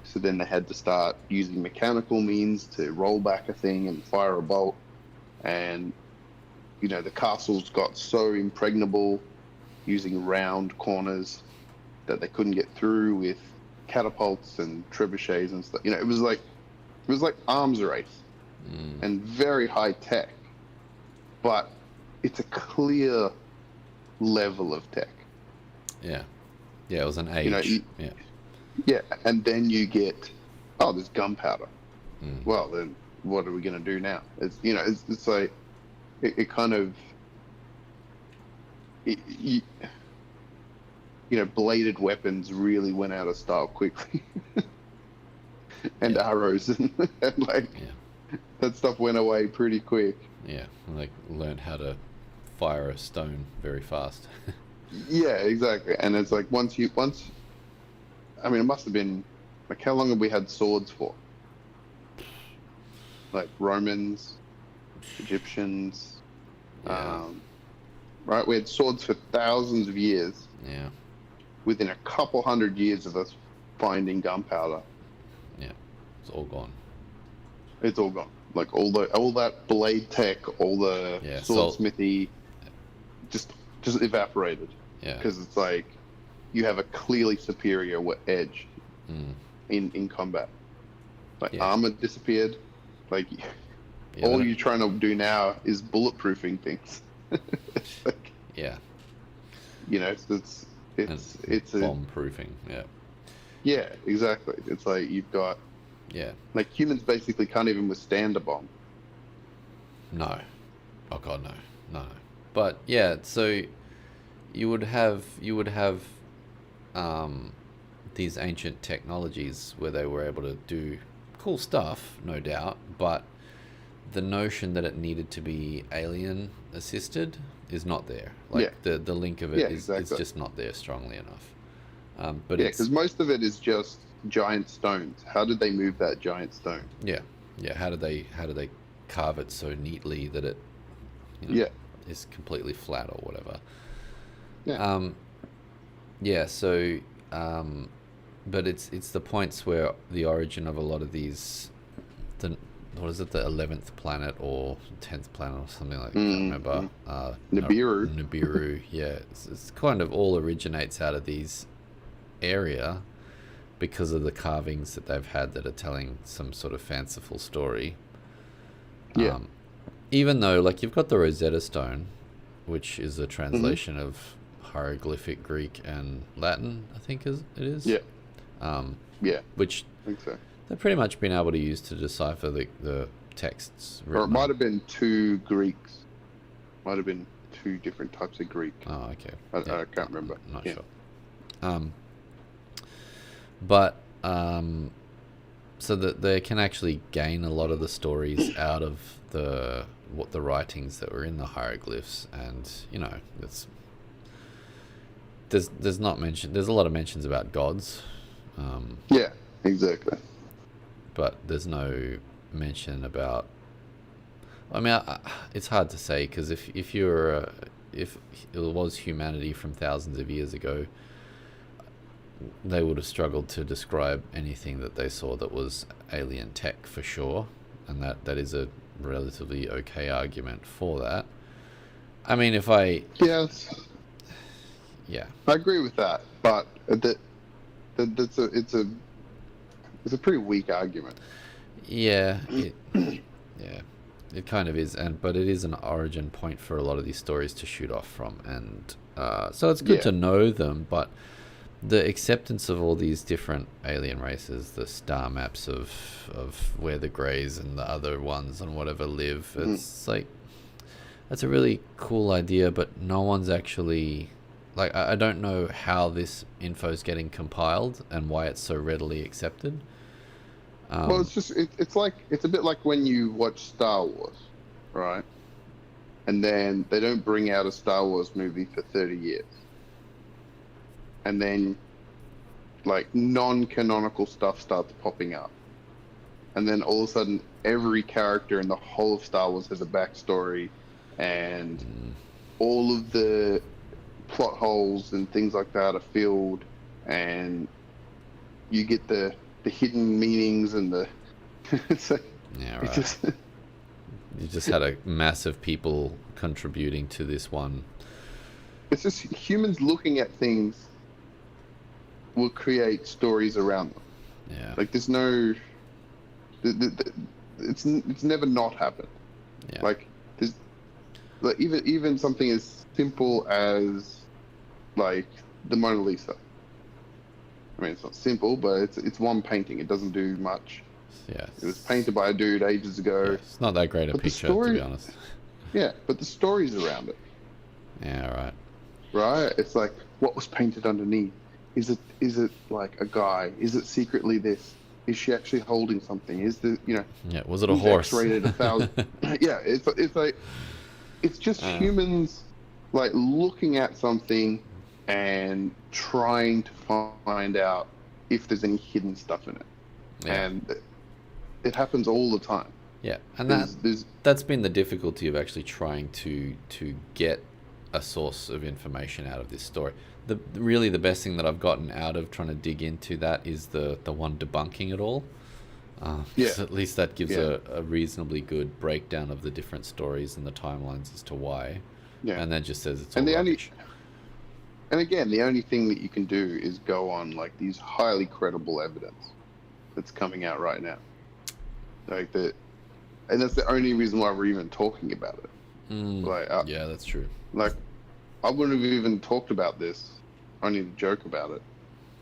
So then they had to start using mechanical means to roll back a thing and fire a bolt. And you know, the castles got so impregnable using round corners that they couldn't get through with catapults and trebuchets and stuff. You know, it was like arms race and very high tech, but it's a clear level of tech. Yeah. Yeah, it was an age. You know, yeah, and then you get, oh, there's gunpowder. Well, then what are we going to do now? It's, you know, it's like, it kind of, you know, bladed weapons really went out of style quickly. And arrows and like, that stuff went away pretty quick. Yeah, like learned how to fire a stone very fast. Yeah, exactly. And it's like once I mean, it must have been like, how long have we had swords for? Like Romans, Egyptians, right? We had swords for thousands of years. Yeah. Within a couple hundred years of us finding gunpowder, Yeah, it's all gone. it's all gone. Like all that blade tech, all the swordsmithy, just evaporated. Yeah. Because it's like you have a clearly superior edge in combat. Like armor disappeared. Like all you're trying to do now is bulletproofing things. Like, yeah. You know, it's bomb proofing. Yeah. Yeah, exactly. It's like you've got like humans basically can't even withstand a bomb. No. Oh god, no. But yeah, so you would have these ancient technologies where they were able to do cool stuff, no doubt, but the notion that it needed to be alien assisted is not there. Like the link of it is just not there strongly enough. But because most of it is just giant stones. How did they move that giant stone? Yeah. How did they carve it so neatly that it is completely flat or whatever? So but it's the points where the origin of a lot of these, what is it, the 11th planet or 10th planet or something like that, I can't remember. Nibiru. Yeah, it's kind of all originates out of these area because of the carvings that they've had that are telling some sort of fanciful story. Even though, like, you've got the Rosetta Stone, which is a translation of hieroglyphic Greek and Latin, I think it is. Which I think so. they've pretty much been able to use to decipher the texts. Or it might have been two Greeks. Might have been two different types of Greek. Oh, okay. I can't remember. Not sure. But so that they can actually gain a lot of the stories out of the writings that were in the hieroglyphs, and you know, there's a lot of mentions about gods. Yeah, exactly. But there's no mention about. I mean, it's hard to say because if it was humanity from thousands of years ago, they would have struggled to describe anything that they saw that was alien tech for sure, and that is a relatively okay argument for that. I mean, Yes, yeah, I agree with that, but it's a pretty weak argument. yeah, yeah, it kind of is, but it is an origin point for a lot of these stories to shoot off from, and so it's good Yeah. to know them, but the acceptance of all these different alien races, the star maps of where the Greys and the other ones and whatever live, it's like, that's a really cool idea, but no one's actually, like, I don't know how this info is getting compiled and why it's so readily accepted. Well, it's a bit like when you watch Star Wars, right? And then they don't bring out a Star Wars movie for 30 years. And then, like, non-canonical stuff starts popping up. And then all of a sudden, every character in the whole of Star Wars has a backstory, and all of the plot holes and things like that are filled, and you get the hidden meanings and the... it's like, Yeah, right. You just had a mass of people contributing to this one. It's just humans looking at things will create stories around them. Yeah. Like, there's no... it's never not happened. Yeah. Like, there's... Like, even something as simple as, like, the Mona Lisa. I mean, it's not simple, but it's one painting. It doesn't do much. Yeah. It was painted by a dude ages ago. Yeah, it's not that great a But the picture, story- to be honest. Yeah, but the stories around it, Yeah, right. right? It's like, what was painted underneath? Is it like a guy? Is it secretly this? Is she actually holding something? Is the, you know? Yeah, was it a who's horse? X-rated 1,000? Yeah, it's like, it's just humans like looking at something and trying to find out if there's any hidden stuff in it, Yeah. and it happens all the time. Yeah, and There's that's been the difficulty of actually trying to get a source of information out of this story. Really the best thing that I've gotten out of trying to dig into that is the one debunking it all. 'Cause at least that gives a reasonably good breakdown of the different stories and the timelines as to why. Yeah. And then just says it's all And rubbish. And again, the only thing that you can do is go on like these highly credible evidence that's coming out right now. Like that, and that's the only reason why we're even talking about it. Like, Yeah, that's true. like, I wouldn't have even talked about this, only to joke about it,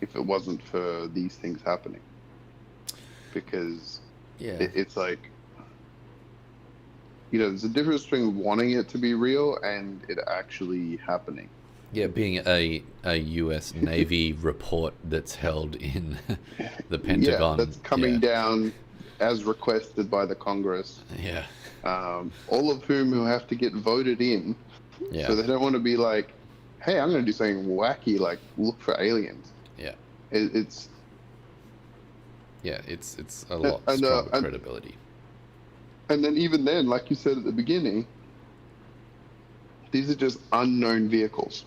if it wasn't for these things happening. Because Yeah. it's like, you know, there's a difference between wanting it to be real and it actually happening. Yeah, being a U.S. Navy report that's held in the Pentagon. Yeah, that's coming down as requested by the Congress. Yeah. All of whom have to get voted in. Yeah. So they don't want to be like, hey, I'm going to do something wacky, like look for aliens. Yeah. It's a lot stronger credibility. And then even then, like you said at the beginning, these are just unknown vehicles.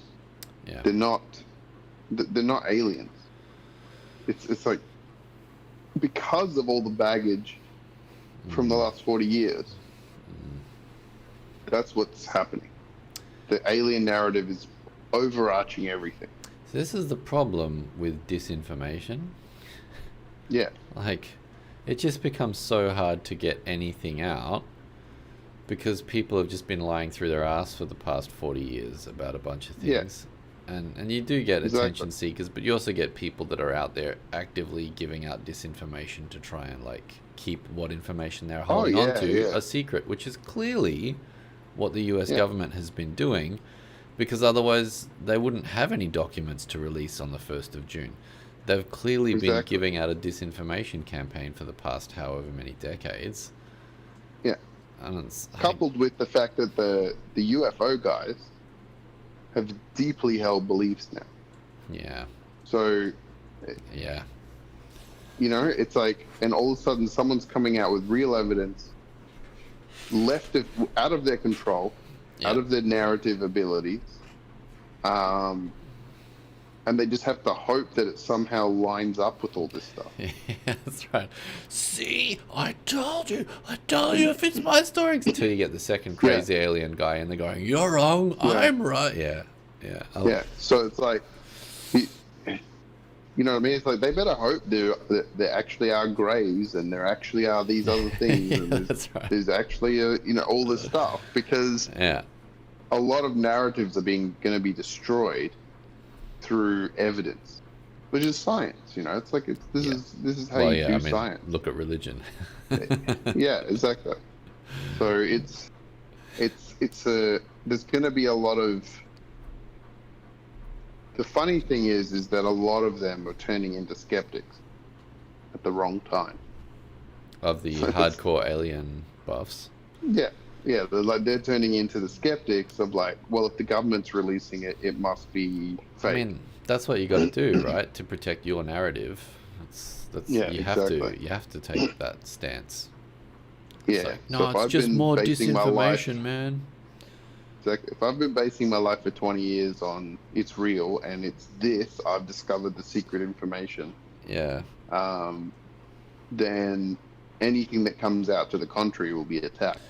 Yeah. They're not aliens. It's like, because of all the baggage from the last 40 years, that's what's happening. The alien narrative is overarching everything. So this is the problem with disinformation. Yeah. Like, it just becomes so hard to get anything out because people have just been lying through their ass for the past 40 years about a bunch of things. And you do get attention seekers, but you also get people that are out there actively giving out disinformation to try and like keep what information they're holding onto a secret, which is clearly what the US government has been doing, because otherwise they wouldn't have any documents to release on the 1st of June. They've clearly been giving out a disinformation campaign for the past however many decades. Yeah. And coupled with the fact that the UFO guys have deeply held beliefs now. Yeah. So, yeah. You know, it's like, and all of a sudden someone's coming out with real evidence out of their control, out of their narrative abilities, and and they just have to hope that it somehow lines up with all this stuff. Yeah, that's right. See, I told you it fits my story. Until you get the second crazy alien guy and they're going, you're wrong, I'm right. Yeah. Yeah, so it's like, you know what I mean? It's like they better hope there actually are grays and there actually are these other things. And that's right. There's actually all this stuff, because a lot of narratives are going to be destroyed through evidence, which is science. It's like this is how you do science. Look at religion. Yeah, exactly. So there's going to be a lot of. The funny thing is that a lot of them are turning into skeptics at the wrong time. Of the hardcore alien buffs. Yeah, they're turning into the skeptics of like, well, if the government's releasing it, it must be fake. I mean, that's what you got to do, right, to protect your narrative. You have to take that stance. It's like, no, so it's just more disinformation, man. Exactly. If I've been basing my life for 20 years on it's real and it's this, I've discovered the secret information. Yeah. Then anything that comes out to the contrary will be attacked.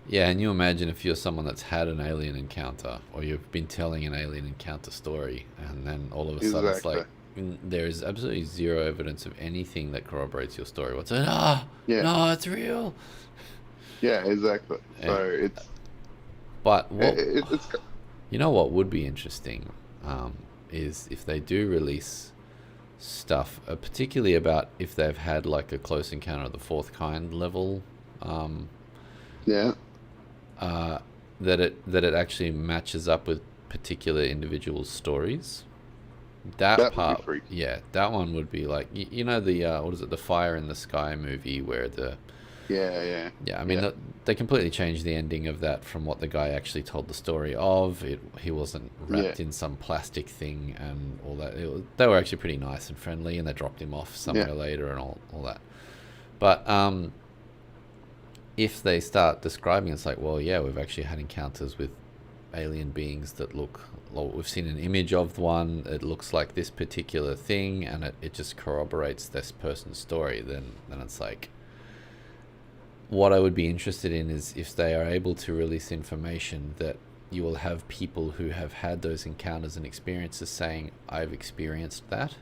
Yeah, and you imagine if you're someone that's had an alien encounter, or you've been telling an alien encounter story, and then all of a sudden it's like, there is absolutely zero evidence of anything that corroborates your story. What's it? No, it's real. Yeah, exactly. Yeah. So it's... But you know what would be interesting is if they do release stuff, particularly about if they've had like a close encounter of the fourth kind level, that it actually matches up with particular individuals' stories. That part, that one would be like the what is it, the Fire in the Sky movie where the I mean, they completely changed the ending of that from what the guy actually told the story of. He wasn't wrapped in some plastic thing and all that. They were actually pretty nice and friendly, and they dropped him off somewhere later and all that. But if they start describing, it's like, well, yeah, we've actually had encounters with alien beings that look... We've seen an image of one, it looks like this particular thing, and it just corroborates this person's story, then it's like... What I would be interested in is if they are able to release information that you will have people who have had those encounters and experiences saying, I've experienced that.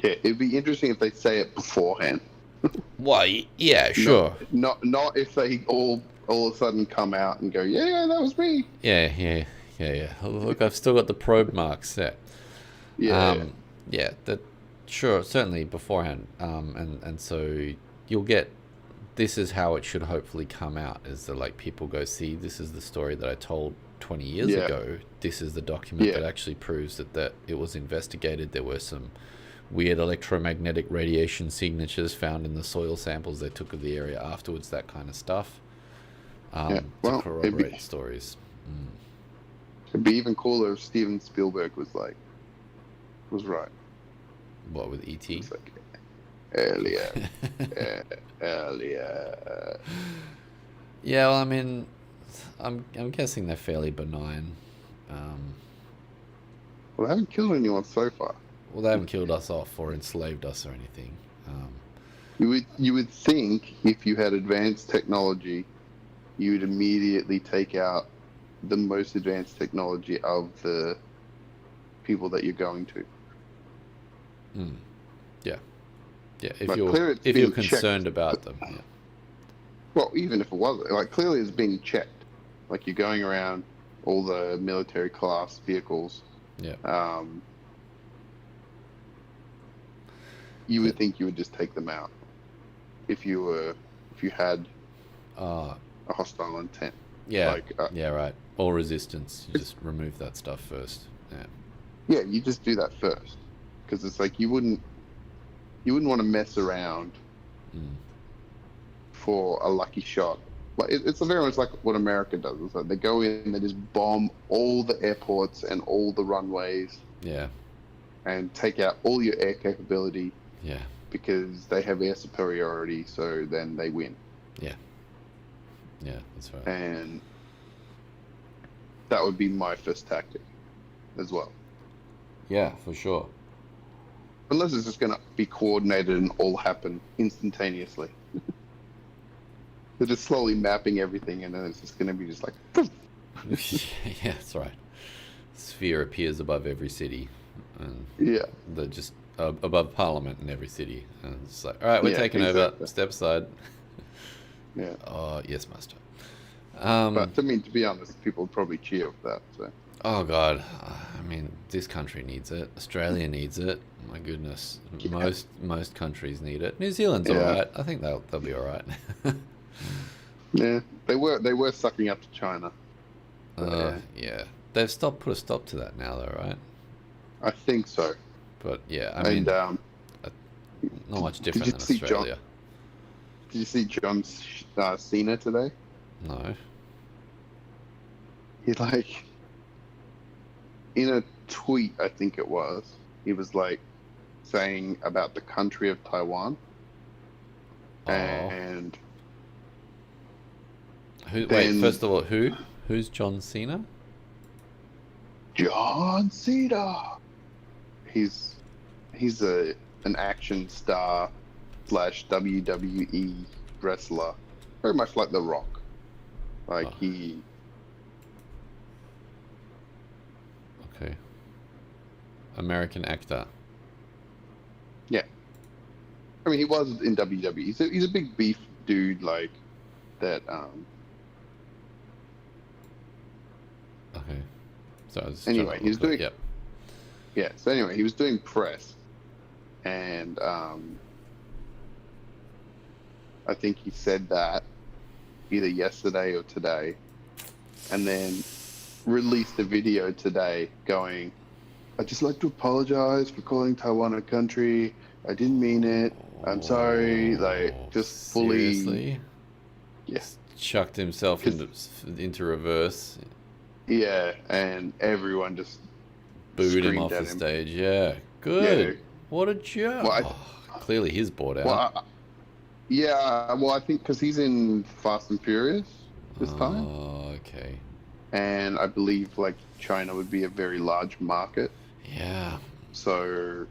Yeah, it'd be interesting if they say it beforehand. Why? Yeah, sure. Not if they all of a sudden come out and go, yeah, that was me. Yeah. Look, I've still got the probe marks set. Sure, certainly beforehand. And so you'll get... This is how it should hopefully come out, is that like people go, see, this is the story that I told 20 years ago. This is the document that actually proves that it was investigated. There were some weird electromagnetic radiation signatures found in the soil samples they took of the area afterwards, that kind of stuff. To corroborate stories. It'd be even cooler if Steven Spielberg was right. What, with E.T.? Earlier. Yeah, well, I mean, I'm guessing they're fairly benign. Well, they haven't killed anyone so far. Well, they haven't killed us off or enslaved us or anything. You would think if you had advanced technology, you would immediately take out the most advanced technology of the people that you're going to. Yeah, if you're concerned about them. Yeah. Well, even if it wasn't, like, clearly it's being checked. Like, you're going around all the military class vehicles. Yeah. You would think you would just take them out if you had a hostile intent. Yeah. Right. Or resistance. You just remove that stuff first. Yeah. Yeah, you just do that first, because it's like you wouldn't want to mess around for a lucky shot. Like it's very much like what America does. It's like they go in, they just bomb all the airports and all the runways. Yeah. And take out all your air capability. Yeah. Because they have air superiority, so then they win. Yeah. Yeah, that's right. And that would be my first tactic as well. Yeah, for sure. Unless it's just going to be coordinated and all happen instantaneously. They're just slowly mapping everything, and then it's just going to be just like, poof. Yeah, that's right. Sphere appears above every city, and Yeah, they're just above Parliament in every city. And it's like, all right, we're yeah, taking over. exactly. Step aside. Yeah. Oh, yes, master. But I mean, to be honest, people would probably cheer for that. So Oh God, I mean, this country needs it. Australia needs it. My goodness, yeah, most countries need it. New Zealand's all yeah, right. I think they'll be all right. yeah. They were sucking up to China. So yeah, Yeah, they've put a stop to that now, though, right? I think so. But yeah, I And mean, uh, not much did you different than see John? Australia. Did you see John Cena today? No. He like in a tweet, I think it was. He was like saying about the country of Taiwan, Oh, and who? Wait, then first of all, who? Who's John Cena? John Cena. He's an action star slash WWE wrestler, very much like The Rock. Like Oh, he, okay. American actor. yeah. I mean, he was in WWE. He's a big beef dude, like that. Okay. So I was just trying Anyway, to he was look at. doing Yep. yeah. So anyway, he was doing press, and I think he said that either yesterday or today, and then released a video today going, "I'd just like to apologize for calling Taiwan a country. I didn't mean it. I'm sorry." Like Oh, just fully, seriously? yeah, Chucked himself because into reverse, yeah, and everyone just booed him screamed off at the him. stage. Yeah, Yeah. good. What a joke. Well, Oh, clearly he's bored well, out. yeah. Well, I think because he's in Fast and Furious this time, Oh, okay. and I believe like China would be a very large market, Yeah, so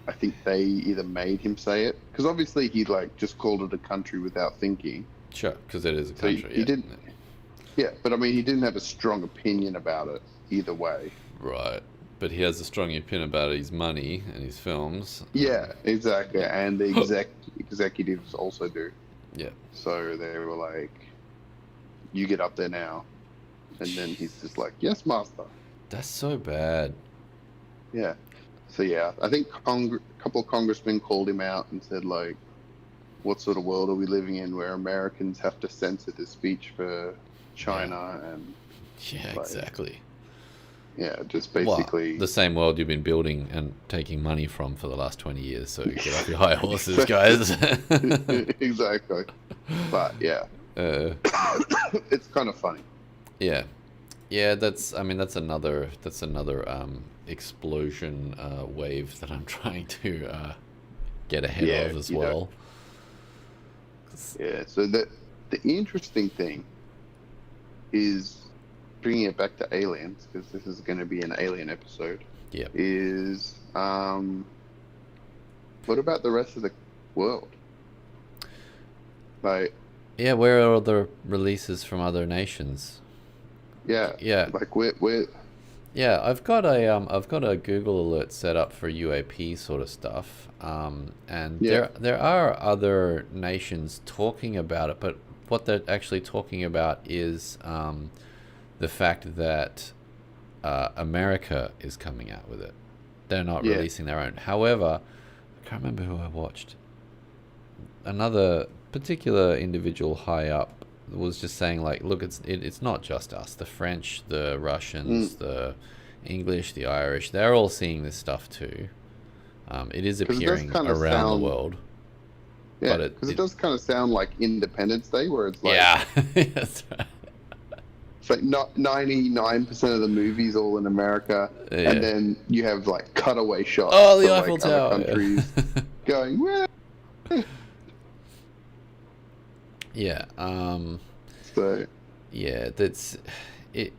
I think they either made him say it because obviously he like just called it a country without thinking. sure, because it is a So country. he Yeah, didn't. Yeah, but I mean, he didn't have a strong opinion about it either way. right. But he has a strong opinion about his money and his films. Yeah, exactly, Yeah, and the executives also do. yeah. So they were like, "You get up there now," and then he's just like, "Yes, master." That's so bad. Yeah. So yeah, I think a couple of congressmen called him out and said like, "What sort of world are we living in where Americans have to censor this speech for Yeah, China?" And yeah, like, exactly. yeah, just Well, basically. the same world you've been building and taking money from for the last 20 years, so get off your high horses, guys. Exactly. But yeah, uh, it's kind of funny. yeah. Yeah, I mean, that's another explosion wave that I'm trying to get ahead Yeah, of as well. yeah. So the interesting thing is bringing it back to aliens, because this is going to be an alien episode. Yeah. Is what about the rest of the world? Like, Yeah, where are other releases from other nations? yeah, Yeah. like we're Yeah, I've got a Google alert set up for UAP sort of stuff, and yeah, there are other nations talking about it, but what they're actually talking about is the fact that America is coming out with it. They're not yeah, releasing their own. However, I can't remember who I watched. Another particular individual high up was just saying like, look, it's not just us. The French, the Russians, mm. the English, the Irish, they're all seeing this stuff too. It is Because it does appearing kind of around the sound, world, yeah, but because it does kind of sound like Independence Day, where it's like yeah, that's right. it's like not 99% of the movies all in America, Yeah. and then you have like cutaway shots Oh, the to Eiffel like other Tower. countries going, well, Yeah. so Yeah. That's it.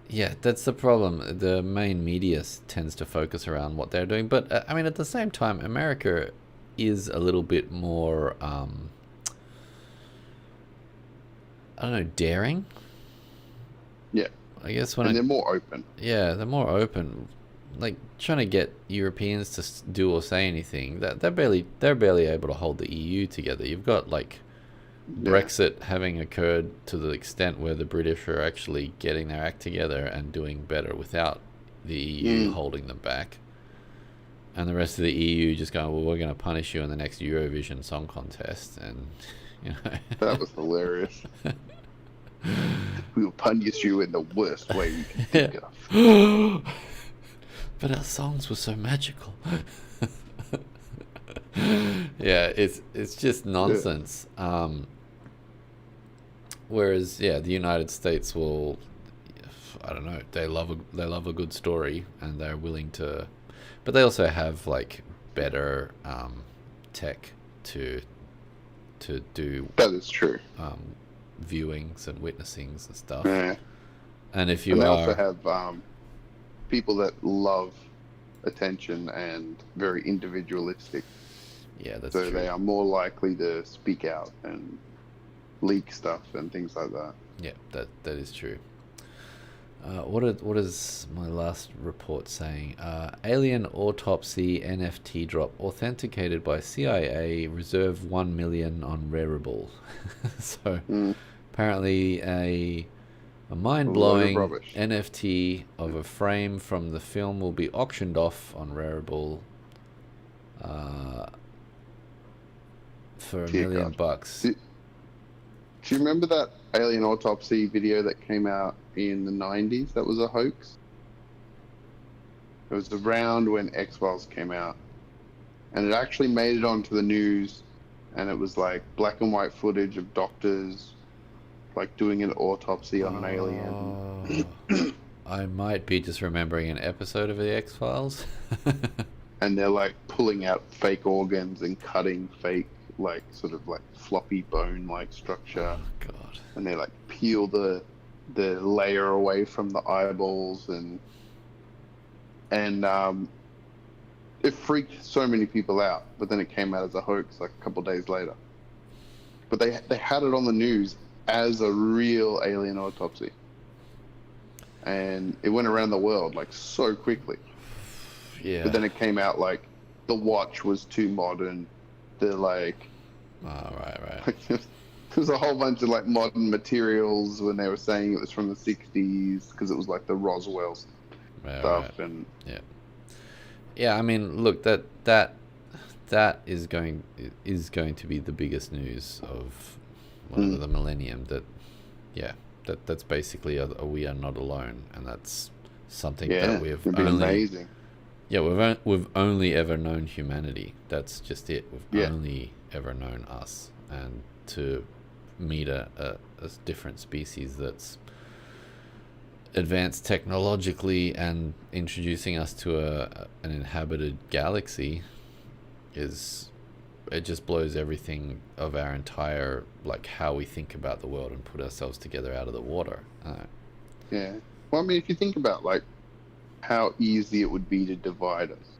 Yeah, that's the problem. The main media tends to focus around what they're doing, but I mean, at the same time, America is a little bit more, I don't know, daring. Yeah, I guess and they're more open. yeah, they're more open. Like trying to get Europeans to do or say anything, that they're barely able to hold the EU together. You've got like Yeah, Brexit having occurred to the extent where the British are actually getting their act together and doing better without the EU holding them back. And the rest of the EU just going, well, we're going to punish you in the next Eurovision Song Contest. And, you know. that was hilarious. We will punish you in the worst way we can think of. But our songs were so magical. Yeah, it's just nonsense. Whereas, yeah, the United States will, I don't know, they love a good story, and they're willing to, but they also have like better tech to do That is true. viewings and witnessings and stuff. Yeah. And if And you they are, also have people that love attention and very individualistic. yeah, that's So true. they are more likely to speak out and leak stuff and things like that. Yeah, that is true. What is my last report saying? Alien autopsy NFT drop authenticated by CIA. Reserve 1 million on Rarible. So apparently a mind-blowing rubbish. NFT of a frame from the film will be auctioned off on Rarible for $1 Dear million God. bucks. Do you remember that alien autopsy video that came out in the 90s? That was a hoax. It was around when X-Files came out. And it actually made it onto the news. And it was like black and white footage of doctors like doing an autopsy on an alien. I might be just remembering an episode of the X-Files. And they're like pulling out fake organs and cutting fake like sort of like floppy bone like structure. Oh, God. And they like peel the layer away from the eyeballs and it freaked so many people out, but then it came out as a hoax like a couple of days later. But they had it on the news as a real alien autopsy, and it went around the world like so quickly. Yeah. But then it came out like the watch was too modern. The like, Oh, right. there was a whole bunch of like modern materials when they were saying it was from the 60s because it was like the Roswell stuff. And yeah, I mean, look, that is going to be the biggest news of the millennium. That's basically a we are not alone, and that's something that we've it'd be amazing. Yeah, we've only ever known humanity. That's just it. We've Yeah. only ever known us, and to meet a different species that's advanced technologically and introducing us to an inhabited galaxy it just blows everything of our entire, like, how we think about the world and put ourselves together out of the water. Yeah. Well, I mean, if you think about like how easy it would be to divide us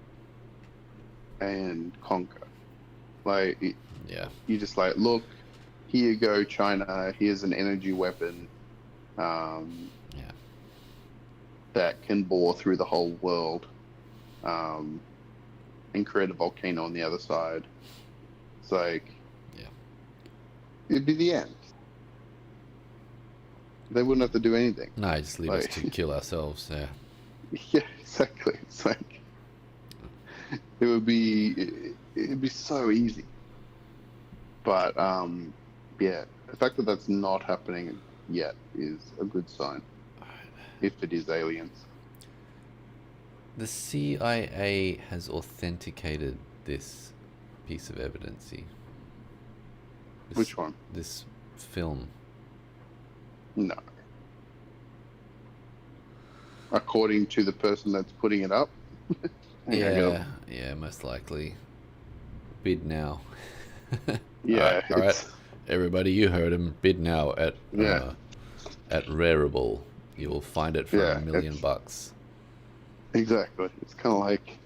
and conquer, like Yeah. you just like, look, here you go, China. Here's an energy weapon that can bore through the whole world, and create a volcano on the other side. It's like, it'd be the end. They wouldn't have to do anything. No, just leave us to kill ourselves. Yeah. Yeah, exactly. It's like it'd be so easy. But the fact that that's not happening yet is a good sign. If it is aliens. The CIA has authenticated this piece of evidence. Which one? This film. No. According to the person that's putting it up? Yeah, most likely. Bid now. Yeah. All right. Everybody, you heard him. Bid now at Rarible You will find it for $1 million. Exactly. It's kind of like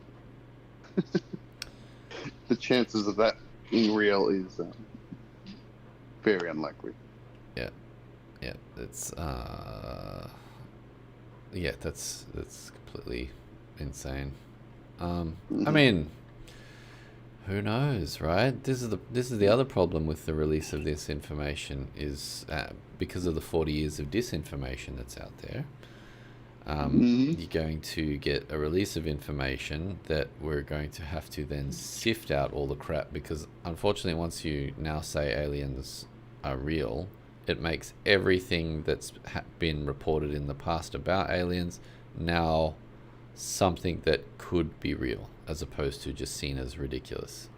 the chances of that being real is very unlikely. Yeah, yeah, it's yeah, that's completely insane. I mean, who knows, right? This is the other problem with the release of this information is because of the 40 years of disinformation that's out there. You're going to get a release of information that we're going to have to then sift out all the crap, because unfortunately once you now say aliens are real, it makes everything that's been reported in the past about aliens now something that could be real, as opposed to just seen as ridiculous.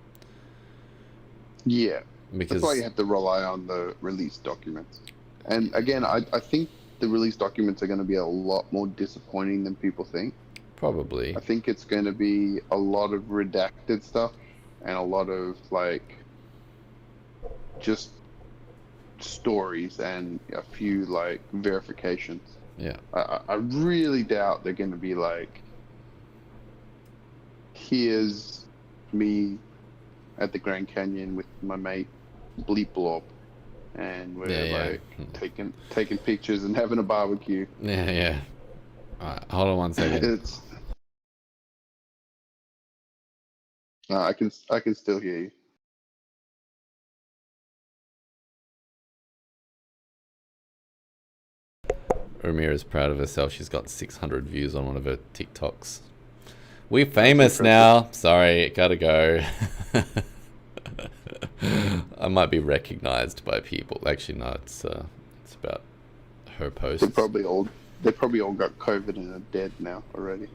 Yeah, because that's why you have to rely on the release documents. And again, I think the release documents are going to be a lot more disappointing than people think. Probably. I think it's going to be a lot of redacted stuff and a lot of like just stories and a few like verifications. Yeah. I really doubt they're going to be like, here's me at the Grand Canyon with my mate Bleep Blorp, and we're taking pictures and having a barbecue. Yeah. All right, hold on one second. It's I can still hear you. Ramira's proud of herself. She's got 600 views on one of her TikToks. We're famous now. Sorry, gotta go. I might be recognized by people. Actually, no, it's about her posts. They probably all got COVID and are dead now already.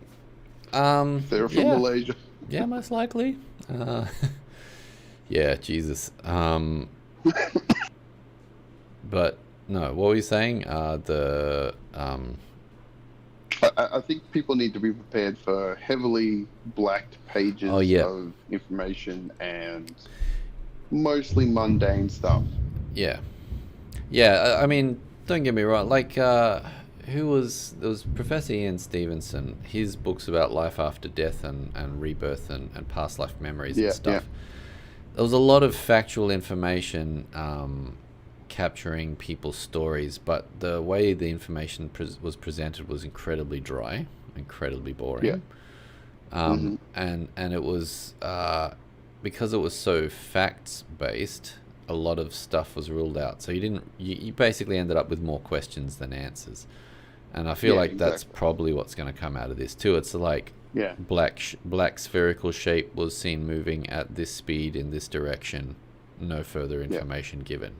They're from Malaysia. Yeah, most likely. Yeah, Jesus. But no, what were you saying? I think people need to be prepared for heavily blacked pages of information and mostly mundane stuff. Yeah. Yeah, I mean, don't get me wrong. Like, there was Professor Ian Stevenson, his books about life after death and rebirth and past life memories and stuff. Yeah. There was a lot of factual information capturing people's stories, but the way the information was presented was incredibly dry, incredibly boring. Yeah. And it was because it was so facts based, a lot of stuff was ruled out. So you basically ended up with more questions than answers. And I feel like that's probably what's going to come out of this too. It's like black spherical shape was seen moving at this speed in this direction, no further information given.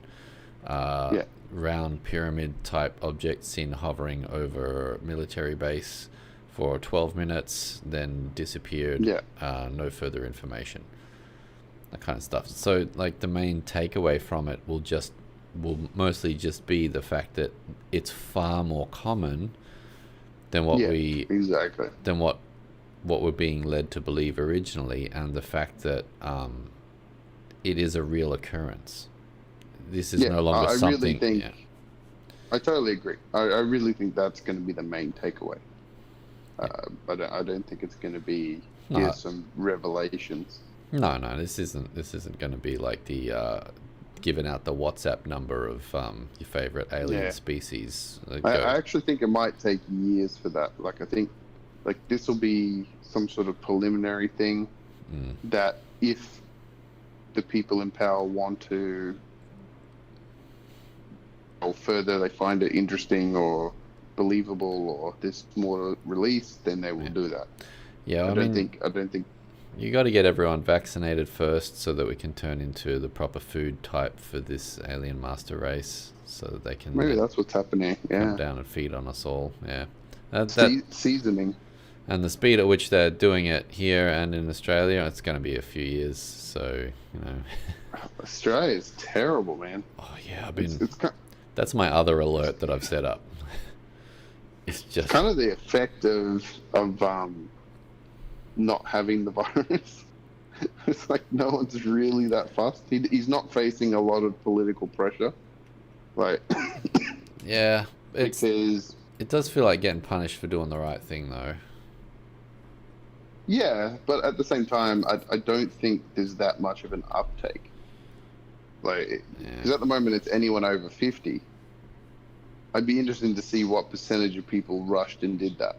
Round pyramid type object seen hovering over military base for 12 minutes, then disappeared. No further information. That kind of stuff. So like the main takeaway from it will mostly just be the fact that it's far more common than what than what we're being led to believe originally, and the fact that it is a real occurrence. This is no longer something. Really think, I totally agree. I really think that's going to be the main takeaway. But I don't think it's going to be here's some revelations. No, this isn't going to be like the giving out the WhatsApp number of your favorite alien species. I actually think it might take years for that. Like I think like this will be some sort of preliminary thing that if the people in power want to go further, they find it interesting or believable, or this more release, then they will do that. Yeah, I don't think you got to get everyone vaccinated first so that we can turn into the proper food type for this alien master race, so that they can maybe that's what's happening. Come down and feed on us all. Seasoning. And the speed at which they're doing it here and in Australia, it's going to be a few years. So Australia is terrible, man. Oh yeah, that's my other alert that I've set up. It's just kind of the effect of not having the virus. It's like no one's really that fussed. He's not facing a lot of political pressure. Like yeah, because It does feel like getting punished for doing the right thing, though. Yeah, but at the same time, I don't think there's that much of an uptake. Like, because Yeah. at the moment it's anyone over 50. I'd be interested to see what percentage of people rushed and did that.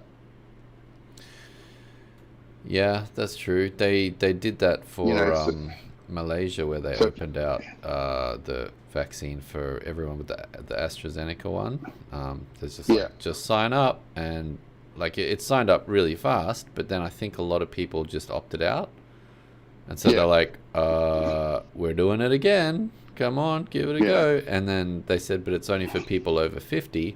Yeah, that's true. They did that You know, for Malaysia, where they so opened out the vaccine for everyone with the AstraZeneca one. There's just yeah, like, just sign up, and like it signed up really fast, but then I think a lot of people just opted out, and so they're yeah, like, we're doing it again. Come on, give it a yeah, go. And then they said, but it's only for people over 50.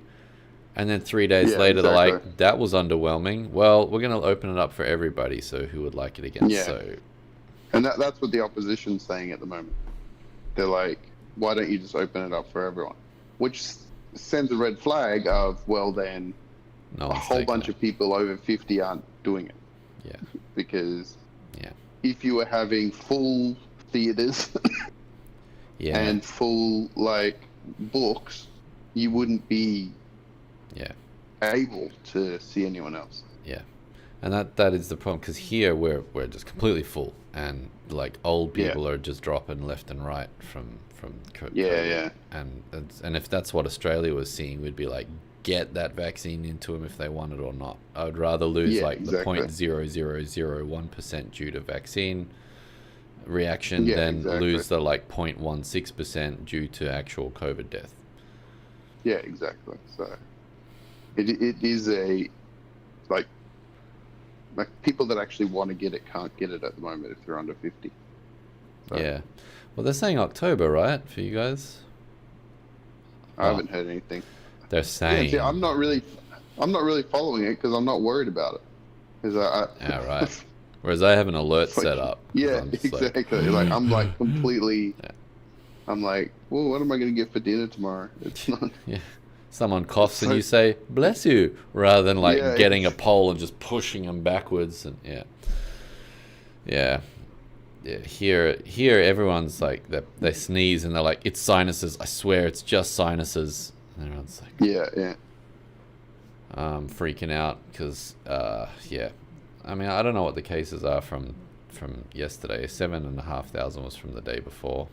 And then 3 days yeah, later, they're exactly. like, that was underwhelming. Well, we're going to open it up for everybody, so who would like it again? Yeah, So, and that's what the opposition's saying at the moment. They're like, why don't you just open it up for everyone? Which sends a red flag of, well, then no a one's whole taking bunch it. of people over 50 aren't doing it. Yeah, Because yeah, if you were having full theaters yeah, and full, like, books, you wouldn't be yeah, able to see anyone else. yeah. And that is the problem, because here we're just completely full, and like old Yeah, people are just dropping left and right from yeah, COVID. yeah, And if that's what Australia was seeing, we'd be like, get that vaccine into them if they want it or not. I would rather lose yeah, like the exactly. 0.0001% due to vaccine reaction Yeah, than exactly. lose the like 0.16% due to actual COVID death. Yeah, exactly. So it is a like people that actually want to get it can't get it at the moment if they're under 50. So Yeah. Well, they're saying October, right, for you guys? I Well, haven't heard anything. they're Yeah, see, saying. I'm not really following it because I'm not worried about it. Because Yeah, right. Whereas I have an alert it's like, set up because yeah, I'm just like, exactly. Like I'm like completely. yeah, I'm like, well, what am I going to get for dinner tomorrow? It's not. yeah. Someone coughs and So you say "bless you" rather than like yeah, getting a pole and just pushing them backwards. And yeah, yeah, yeah. Here, everyone's like they sneeze and they're like, "It's sinuses." I swear, it's just sinuses. And everyone's like, yeah. freaking out because yeah. I mean, I don't know what the cases are from yesterday. 7,500 was from the day before.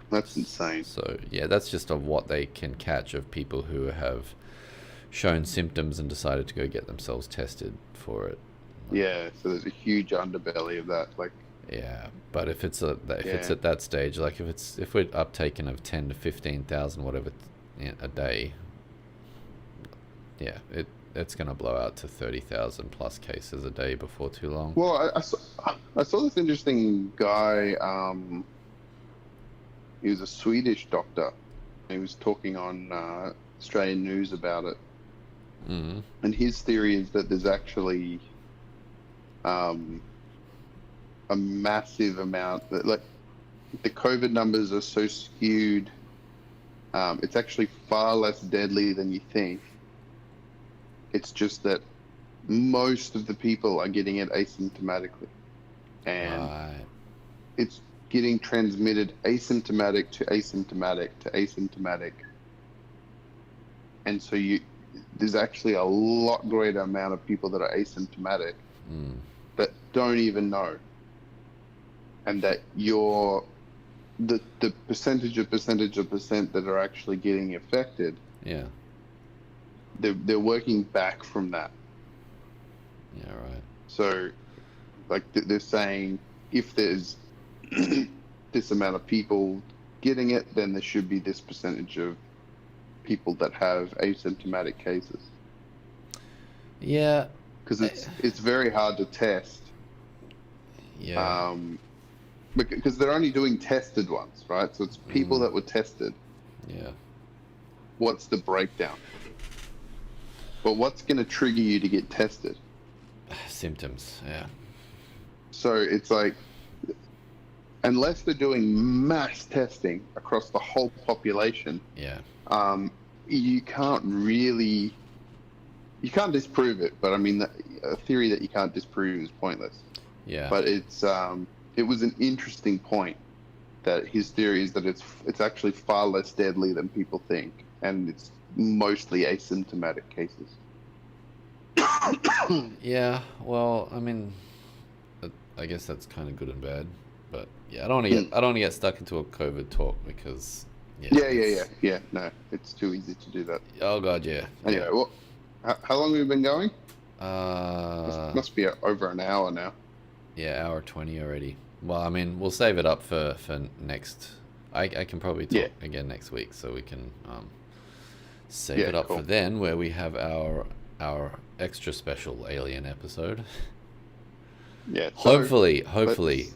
That's insane. So yeah, that's just of what they can catch of people who have shown symptoms and decided to go get themselves tested for it. Yeah, so there's a huge underbelly of that. Like, Yeah, but if it's yeah, at that stage, like if we're uptaking of 10 to 15,000 whatever a day, yeah, it's gonna blow out to 30,000 plus cases a day before too long. well, I saw this interesting guy. He was a Swedish doctor. He was talking on Australian news about it. Mm. And his theory is that there's actually a massive amount that, like, the COVID numbers are so skewed. It's actually far less deadly than you think. It's just that most of the people are getting it asymptomatically, and Right. it's getting transmitted asymptomatic to asymptomatic to asymptomatic, and so there's actually a lot greater amount of people that are asymptomatic Mm. that don't even know, and that the percentage of percent that are actually getting affected, Yeah. they're working back from that. Yeah. Right. So, like, they're saying if there's this amount of people getting it, then there should be this percentage of people that have asymptomatic cases. Yeah. Because it's very hard to test. Yeah. Because they're only doing tested ones, right? So it's people that were tested. Yeah. What's the breakdown? But what's going to trigger you to get tested? Symptoms. Yeah. So it's like, unless they're doing mass testing across the whole population, Yeah. you can't disprove it. But I mean, a theory that you can't disprove is pointless. Yeah. But it was an interesting point that his theory is that it's actually far less deadly than people think, and it's mostly asymptomatic cases. Yeah, well, I mean, I guess that's kind of good and bad, but yeah, I don't want to get stuck into a COVID talk because Yeah. No, it's too easy to do that. Oh god, yeah. Anyway, well, how long have we been going? Uh, Must be over an hour now. yeah, hour 20 already. Well, I mean, we'll save it up for next. I can probably talk again next week, so we can save it up cool. for then, where we have our extra special alien episode. Yeah. Hopefully,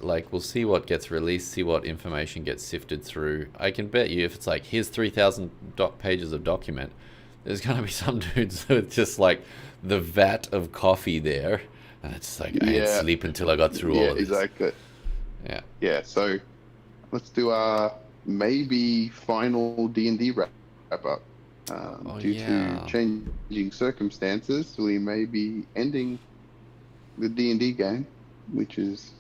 like we'll see what gets released, see what information gets sifted through. I can bet you if it's like here's 3,000 pages of document, there's gonna be some dudes with just like the vat of coffee there, and it's like I ain't sleep until I got through all of this. Exactly. Yeah. Yeah. So let's do our maybe final D&D wrap up. Due to changing circumstances, we may be ending the D&D game, which is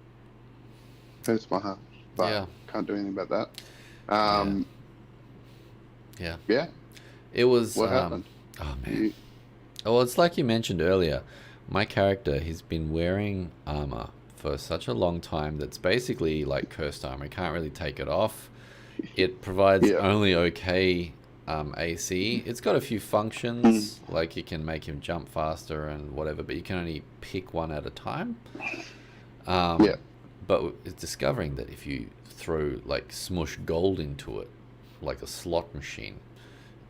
hurts my heart, but can't do anything about that. Yeah. It was. What happened? Oh man. Well, it's like you mentioned earlier. My character, he's been wearing armor for such a long time that's basically like cursed armor. He can't really take it off. It provides only okay AC. It's got a few functions, like you can make him jump faster and whatever, but you can only pick one at a time. But it's discovering that if you throw like smush gold into it, like a slot machine,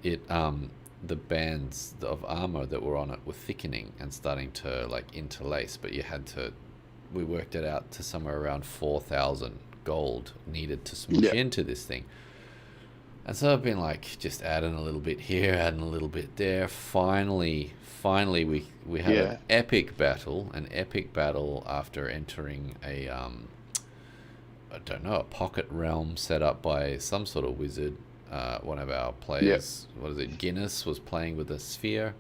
it the bands of armor that were on it were thickening and starting to like interlace. But we worked it out to somewhere around 4,000 gold needed to smush into this thing. And so I've been like just adding a little bit here, adding a little bit there. Finally we had an epic battle after entering a I don't know, a pocket realm set up by some sort of wizard. One of our players, Guinness, was playing with a sphere,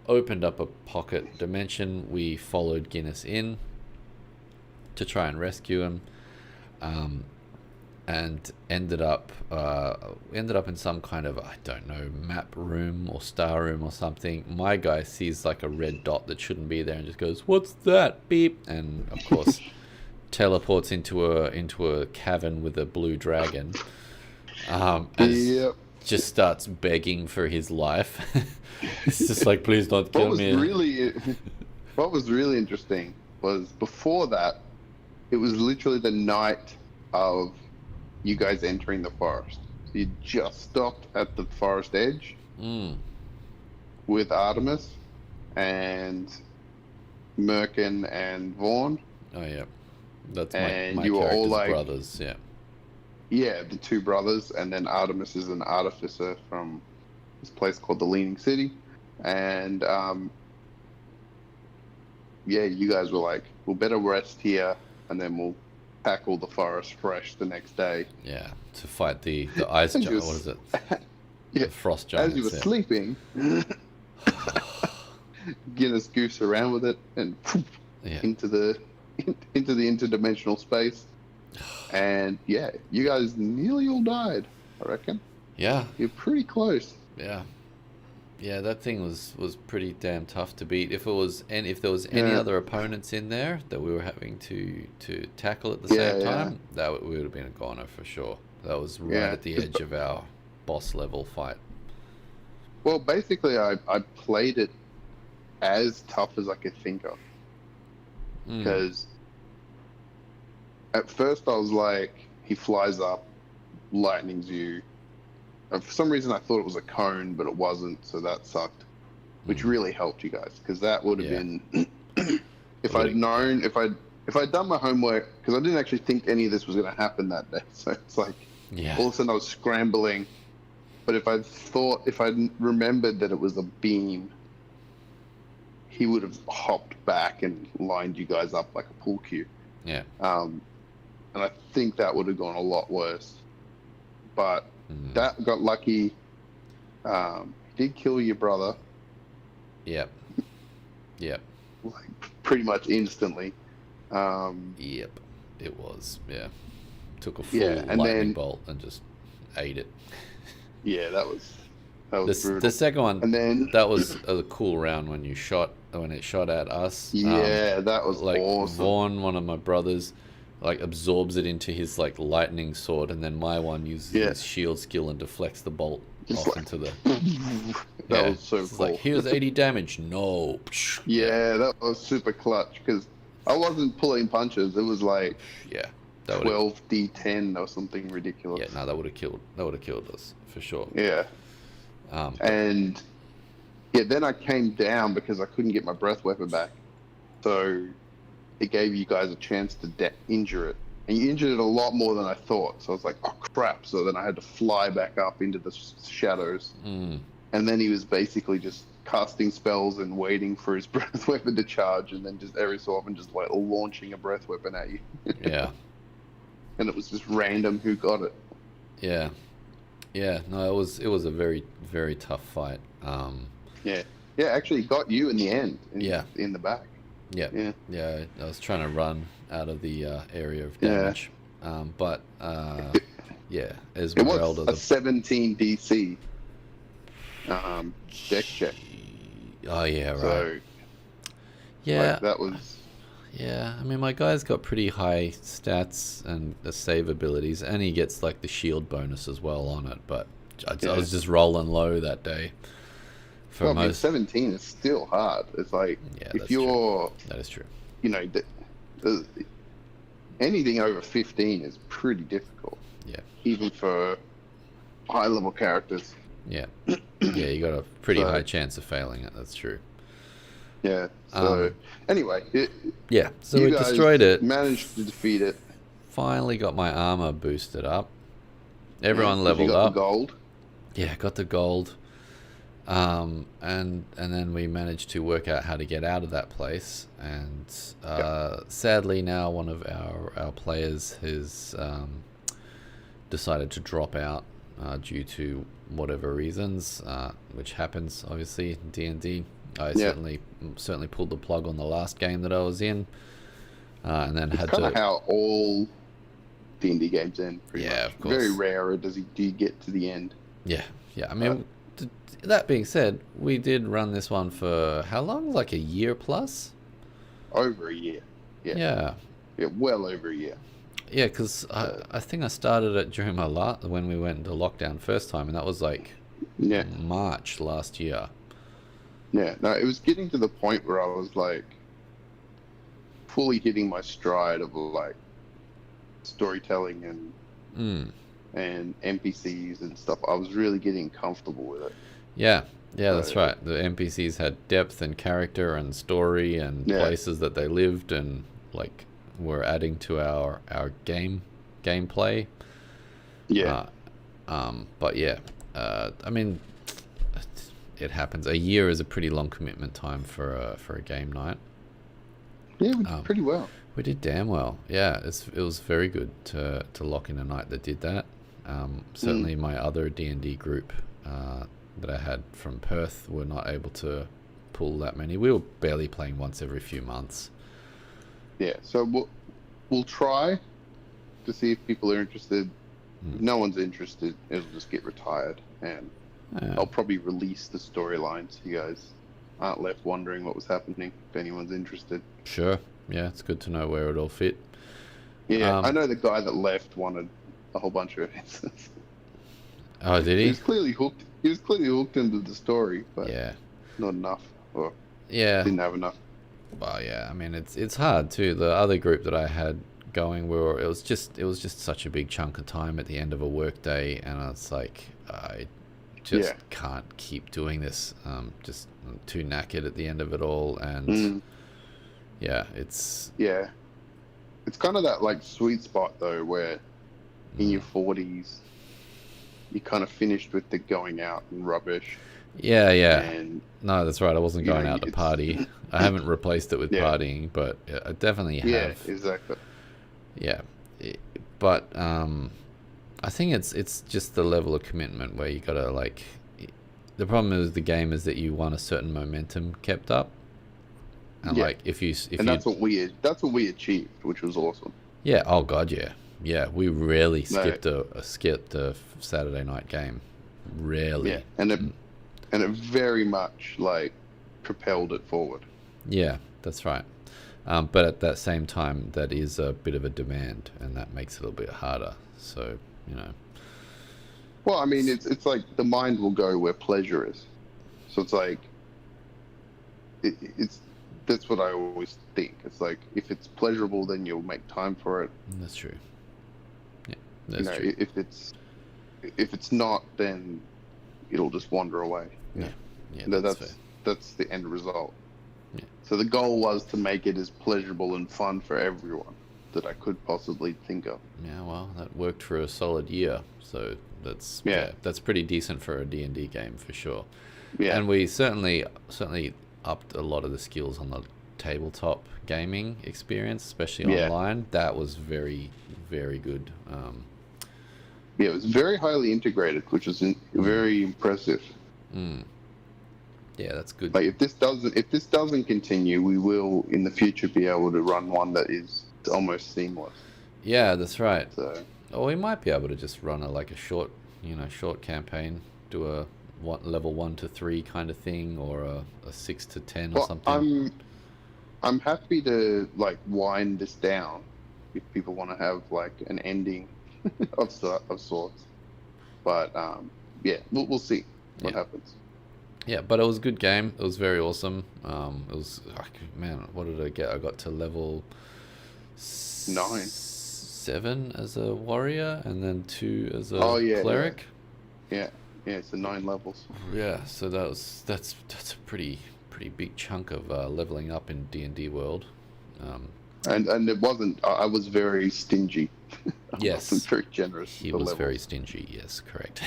opened up a pocket dimension. We followed Guinness in to try and rescue him. And ended up in some kind of, I don't know, map room or star room or something. My guy sees like a red dot that shouldn't be there and just goes, "What's that? Beep!" And of course, teleports into a cavern with a blue dragon. Just starts begging for his life. It's just like, please don't kill me. What was really interesting was before that, it was literally the night of you guys entering the forest. So you just stopped at the forest edge with Artemis and Merkin and Vaughn. Oh yeah, that's and my you were all like brothers. Yeah, the two brothers, and then Artemis is an artificer from this place called the Leaning City, and you guys were like, we'll better rest here, and then we'll tackle the forest fresh the next day. Yeah, to fight the ice giant. What is it? The frost giants. As you were sleeping, Guinness goofs around with it and into the interdimensional space. And you guys nearly all died, I reckon. Yeah. You're pretty close. Yeah. Yeah, that thing was pretty damn tough to beat. If there was any other opponents in there that we were having to tackle at the same time, that would have been a goner for sure. That was right at the edge of our boss level fight. Well, basically, I played it as tough as I could think of. Because at first I was like, he flies up, lightnings you. And for some reason I thought it was a cone, but it wasn't, so that sucked. Which really helped you guys, because that would have been if I'd known, if I'd done my homework, because I didn't actually think any of this was going to happen that day. So it's like all of a sudden I was scrambling. But if I'd remembered that it was a beam, he would have hopped back and lined you guys up like a pool cue. Yeah. And I think that would have gone a lot worse. But that got lucky. Did kill your brother. Yep. Like pretty much instantly. Yep. It was. Yeah. Took a full and lightning then, bolt and just ate it. Yeah, that That was brutal. The second one, And then that was a cool round when it shot at us. yeah, that was Like awesome. Vaughn, one of my brothers, like absorbs it into his like lightning sword, and then my one uses his shield skill and deflects the bolt Just off like- into the. That was so It's cool. like, here's 80 damage. No. Yeah, that was super clutch because I wasn't pulling punches. It was like Yeah. That would 12d10 or something ridiculous. Yeah, no, that would have killed. That would have killed us for sure. Yeah. And yeah, then I came down because I couldn't get my breath weapon back. So it gave you guys a chance to injure it. And you injured it a lot more than I thought. So I was like, oh crap. So then I had to fly back up into the shadows. And then he was basically just casting spells and waiting for his breath weapon to charge. And then just every so often just like launching a breath weapon at you. Yeah. And it was just random who got it. Yeah. Yeah. No, it was a very, very tough fight. Yeah. Yeah, actually got you in the end. In the back. Yeah. Yeah. I was trying to run out of the area of damage. But yeah, it was a 17 DC deck check. Oh yeah, right. So, yeah, like, that was. Yeah, I mean, my guy's got pretty high stats and the save abilities, and he gets like the shield bonus as well on it. But I was just rolling low that day. For Well, I mean, most 17 is still hard. It's like if you're, that is true. You know, anything over 15 is pretty difficult. Yeah. Even for high level characters. Yeah. Yeah, you got a pretty high chance of failing it. That's true. Yeah. So anyway, so we destroyed it. Managed to defeat it. Finally got my armor boosted up. Everyone leveled you got up. The gold. Yeah, got the gold. And then we managed to work out how to get out of that place. And sadly, now one of our players has decided to drop out due to whatever reasons, which happens obviously in D&D. I certainly pulled the plug on the last game that I was in, and then had kind to. of how all D&D games end. Pretty much. Of course. Very rare do you get to the end. Yeah. I mean, that being said, we did run this one for how long? Like a year plus. Over a year. Yeah. Yeah, well over a year. Yeah, because I think I started it during my when we went into lockdown first time, and that was like March last year. Yeah, no, it was getting to the point where I was like fully hitting my stride of like storytelling and NPCs and stuff. I was really getting comfortable with it. Yeah, that's right. The NPCs had depth and character and story and places that they lived, and like were adding to our gameplay. Yeah. But yeah, I mean, it happens. A year is a pretty long commitment time for a game night. Yeah, we did pretty well. We did damn well. Yeah, it was very good to lock in a night that did that. Certainly my other D&D group that I had from Perth were not able to pull that many. We were barely playing once every few months. Yeah, so we'll try to see if people are interested. If no one's interested, it'll just get retired, and I'll probably release the storyline so you guys aren't left wondering what was happening if anyone's interested. Sure. Yeah, it's good to know where it all fit. Yeah, I know the guy that left wanted a whole bunch of answers. Oh, did he? He was clearly hooked into the story, but not enough, or didn't have enough. Well, yeah, I mean it's hard too. The other group that I had going, it was just such a big chunk of time at the end of a work day, and it's like I just can't keep doing this. I'm too knackered at the end of it all, and it's kind of that like sweet spot though, where in your 40s you kind of finished with the going out and rubbish. Yeah. And no, that's right. I wasn't going out to party. I haven't replaced it with partying, but I definitely have. Yeah, exactly. Yeah, but I think it's just the level of commitment where you gotta like. The problem is the game is that you want a certain momentum kept up, and like if that's what we achieved, which was awesome. Yeah. Oh God. Yeah. We rarely skipped a Saturday night game. Rarely. Yeah, and and it very much like propelled it forward. Yeah, that's right. But at that same time, that is a bit of a demand, and that makes it a little bit harder. So, you know. Well, I mean, it's like the mind will go where pleasure is. So it's like, it's that's what I always think. It's like, if it's pleasurable, then you'll make time for it. That's true. Yeah, that's true. If it's not, then it'll just wander away. Yeah, that's fair. That's the end result. Yeah. So the goal was to make it as pleasurable and fun for everyone that I could possibly think of. Yeah, well, that worked for a solid year. So that's pretty decent for a D&D game for sure. Yeah. And we certainly upped a lot of the skills on the tabletop gaming experience, especially online. That was very, very good. Yeah, it was very highly integrated, which was very impressive. Yeah, that's good. Like if this doesn't continue, we will in the future be able to run one that is almost seamless. Yeah, that's right. So, or we might be able to just run a short campaign, do a level 1 to 3 kind of thing, or a 6 to 10 or something. I'm happy to like wind this down if people want to have like an ending of sorts. But yeah, we'll see what happens. Yeah, but it was a good game. It was very awesome. It was, man, what did I get? I got to level 7 as a warrior, and then 2 as a cleric. Yeah, so 9 levels. Yeah, so that's a pretty big chunk of leveling up in D&D world. And it wasn't. I was very stingy. Yes, I wasn't very generous. He was very stingy. Yes, correct.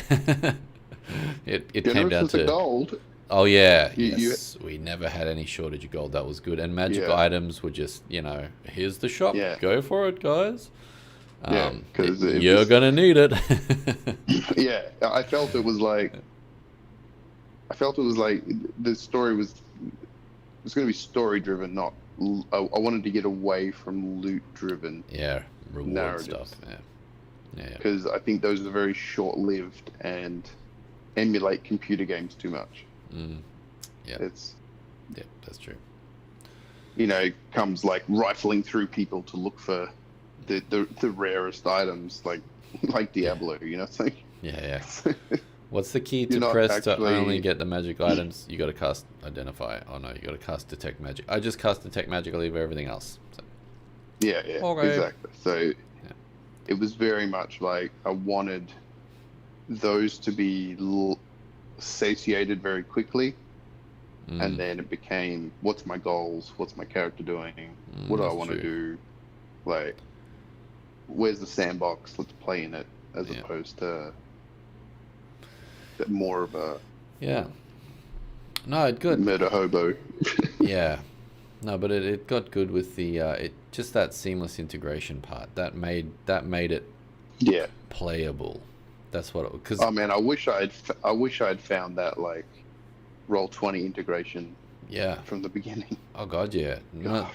It generous came down to gold. Oh yeah, yes. We never had any shortage of gold. That was good. And magic items were just, here's the shop. Yeah. Go for it, guys. Because you're gonna need it. Yeah, I felt it was like the story was going to be story driven, not. I wanted to get away from loot driven. Yeah, reward narratives. Stuff. Yeah. Because I think those are very short lived and emulate computer games too much. Yeah. Yeah, that's true. It comes like rifling through people to look for the rarest items, like Diablo. It's like yeah. What's the key to press to only get the magic items? You got to cast Identify. Oh no, you got to cast Detect Magic. I just cast Detect Magic. I leave everything else. So. Yeah, okay. Exactly. So it was very much like I wanted those to be satiated very quickly, and then it became, what's my goals? What's my character doing? What do I want to do? Like, where's the sandbox? Let's play in it, as opposed to more of a good murder hobo. Yeah, no, but it got good with the just that seamless integration part that made it playable. That's what it, because oh man, I wish I'd found that like Roll20 integration from the beginning. Oh god, yeah. No,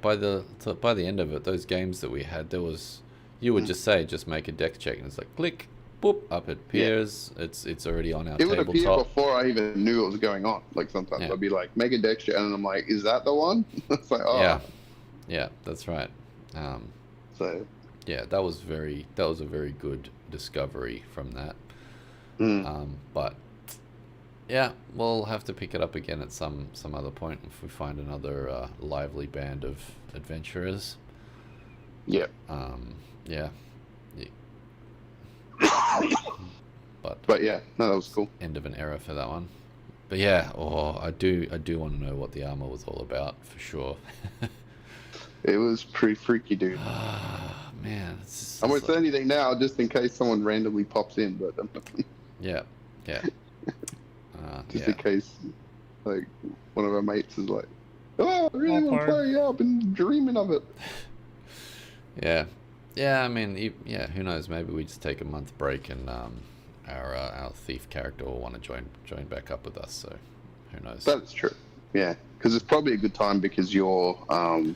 by the end of it, those games that we had, there was, you would just make a dex check and it's like click, boop, up it appears. It's already on our tabletop. It would appear before I even knew what was going on. Like sometimes I'd be like, make a dex check, and I'm like, is that the one? It's like, oh yeah, that's right. So yeah, that was a very good discovery from that. But yeah, we'll have to pick it up again at some other point if we find another lively band of adventurers. Yeah. Yeah. But yeah, no, that was cool. End of an era for that one. But yeah, I do want to know what the armor was all about for sure. It was pretty freaky, dude. Man, I won't say anything now, just in case someone randomly pops in. But yeah. Just in case, like one of our mates is like, "Oh, I really want to play. Yeah, I've been dreaming of it." Yeah. I mean, who knows? Maybe we just take a month break, and our thief character will want to join back up with us. So, who knows? That's true. Yeah, because it's probably a good time because you're going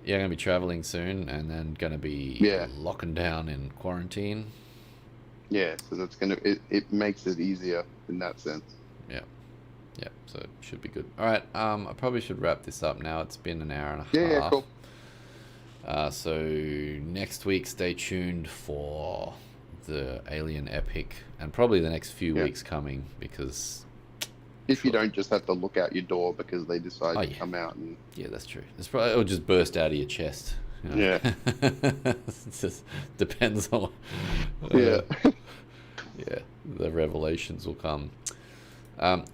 to be traveling soon, and then going to be locking down in quarantine. Yeah, so that's it makes it easier in that sense. Yeah. Yeah, so it should be good. All right, I probably should wrap this up now. It's been an hour and a Yeah, half. cool. So next week, stay tuned for the Alien Epic, and probably the next few weeks coming, because if you don't just have to look out your door because they decide to yeah. come out and that's true. It'll just burst out of your chest. You know? Yeah. It just depends on. Yeah. Yeah, the revelations will come. All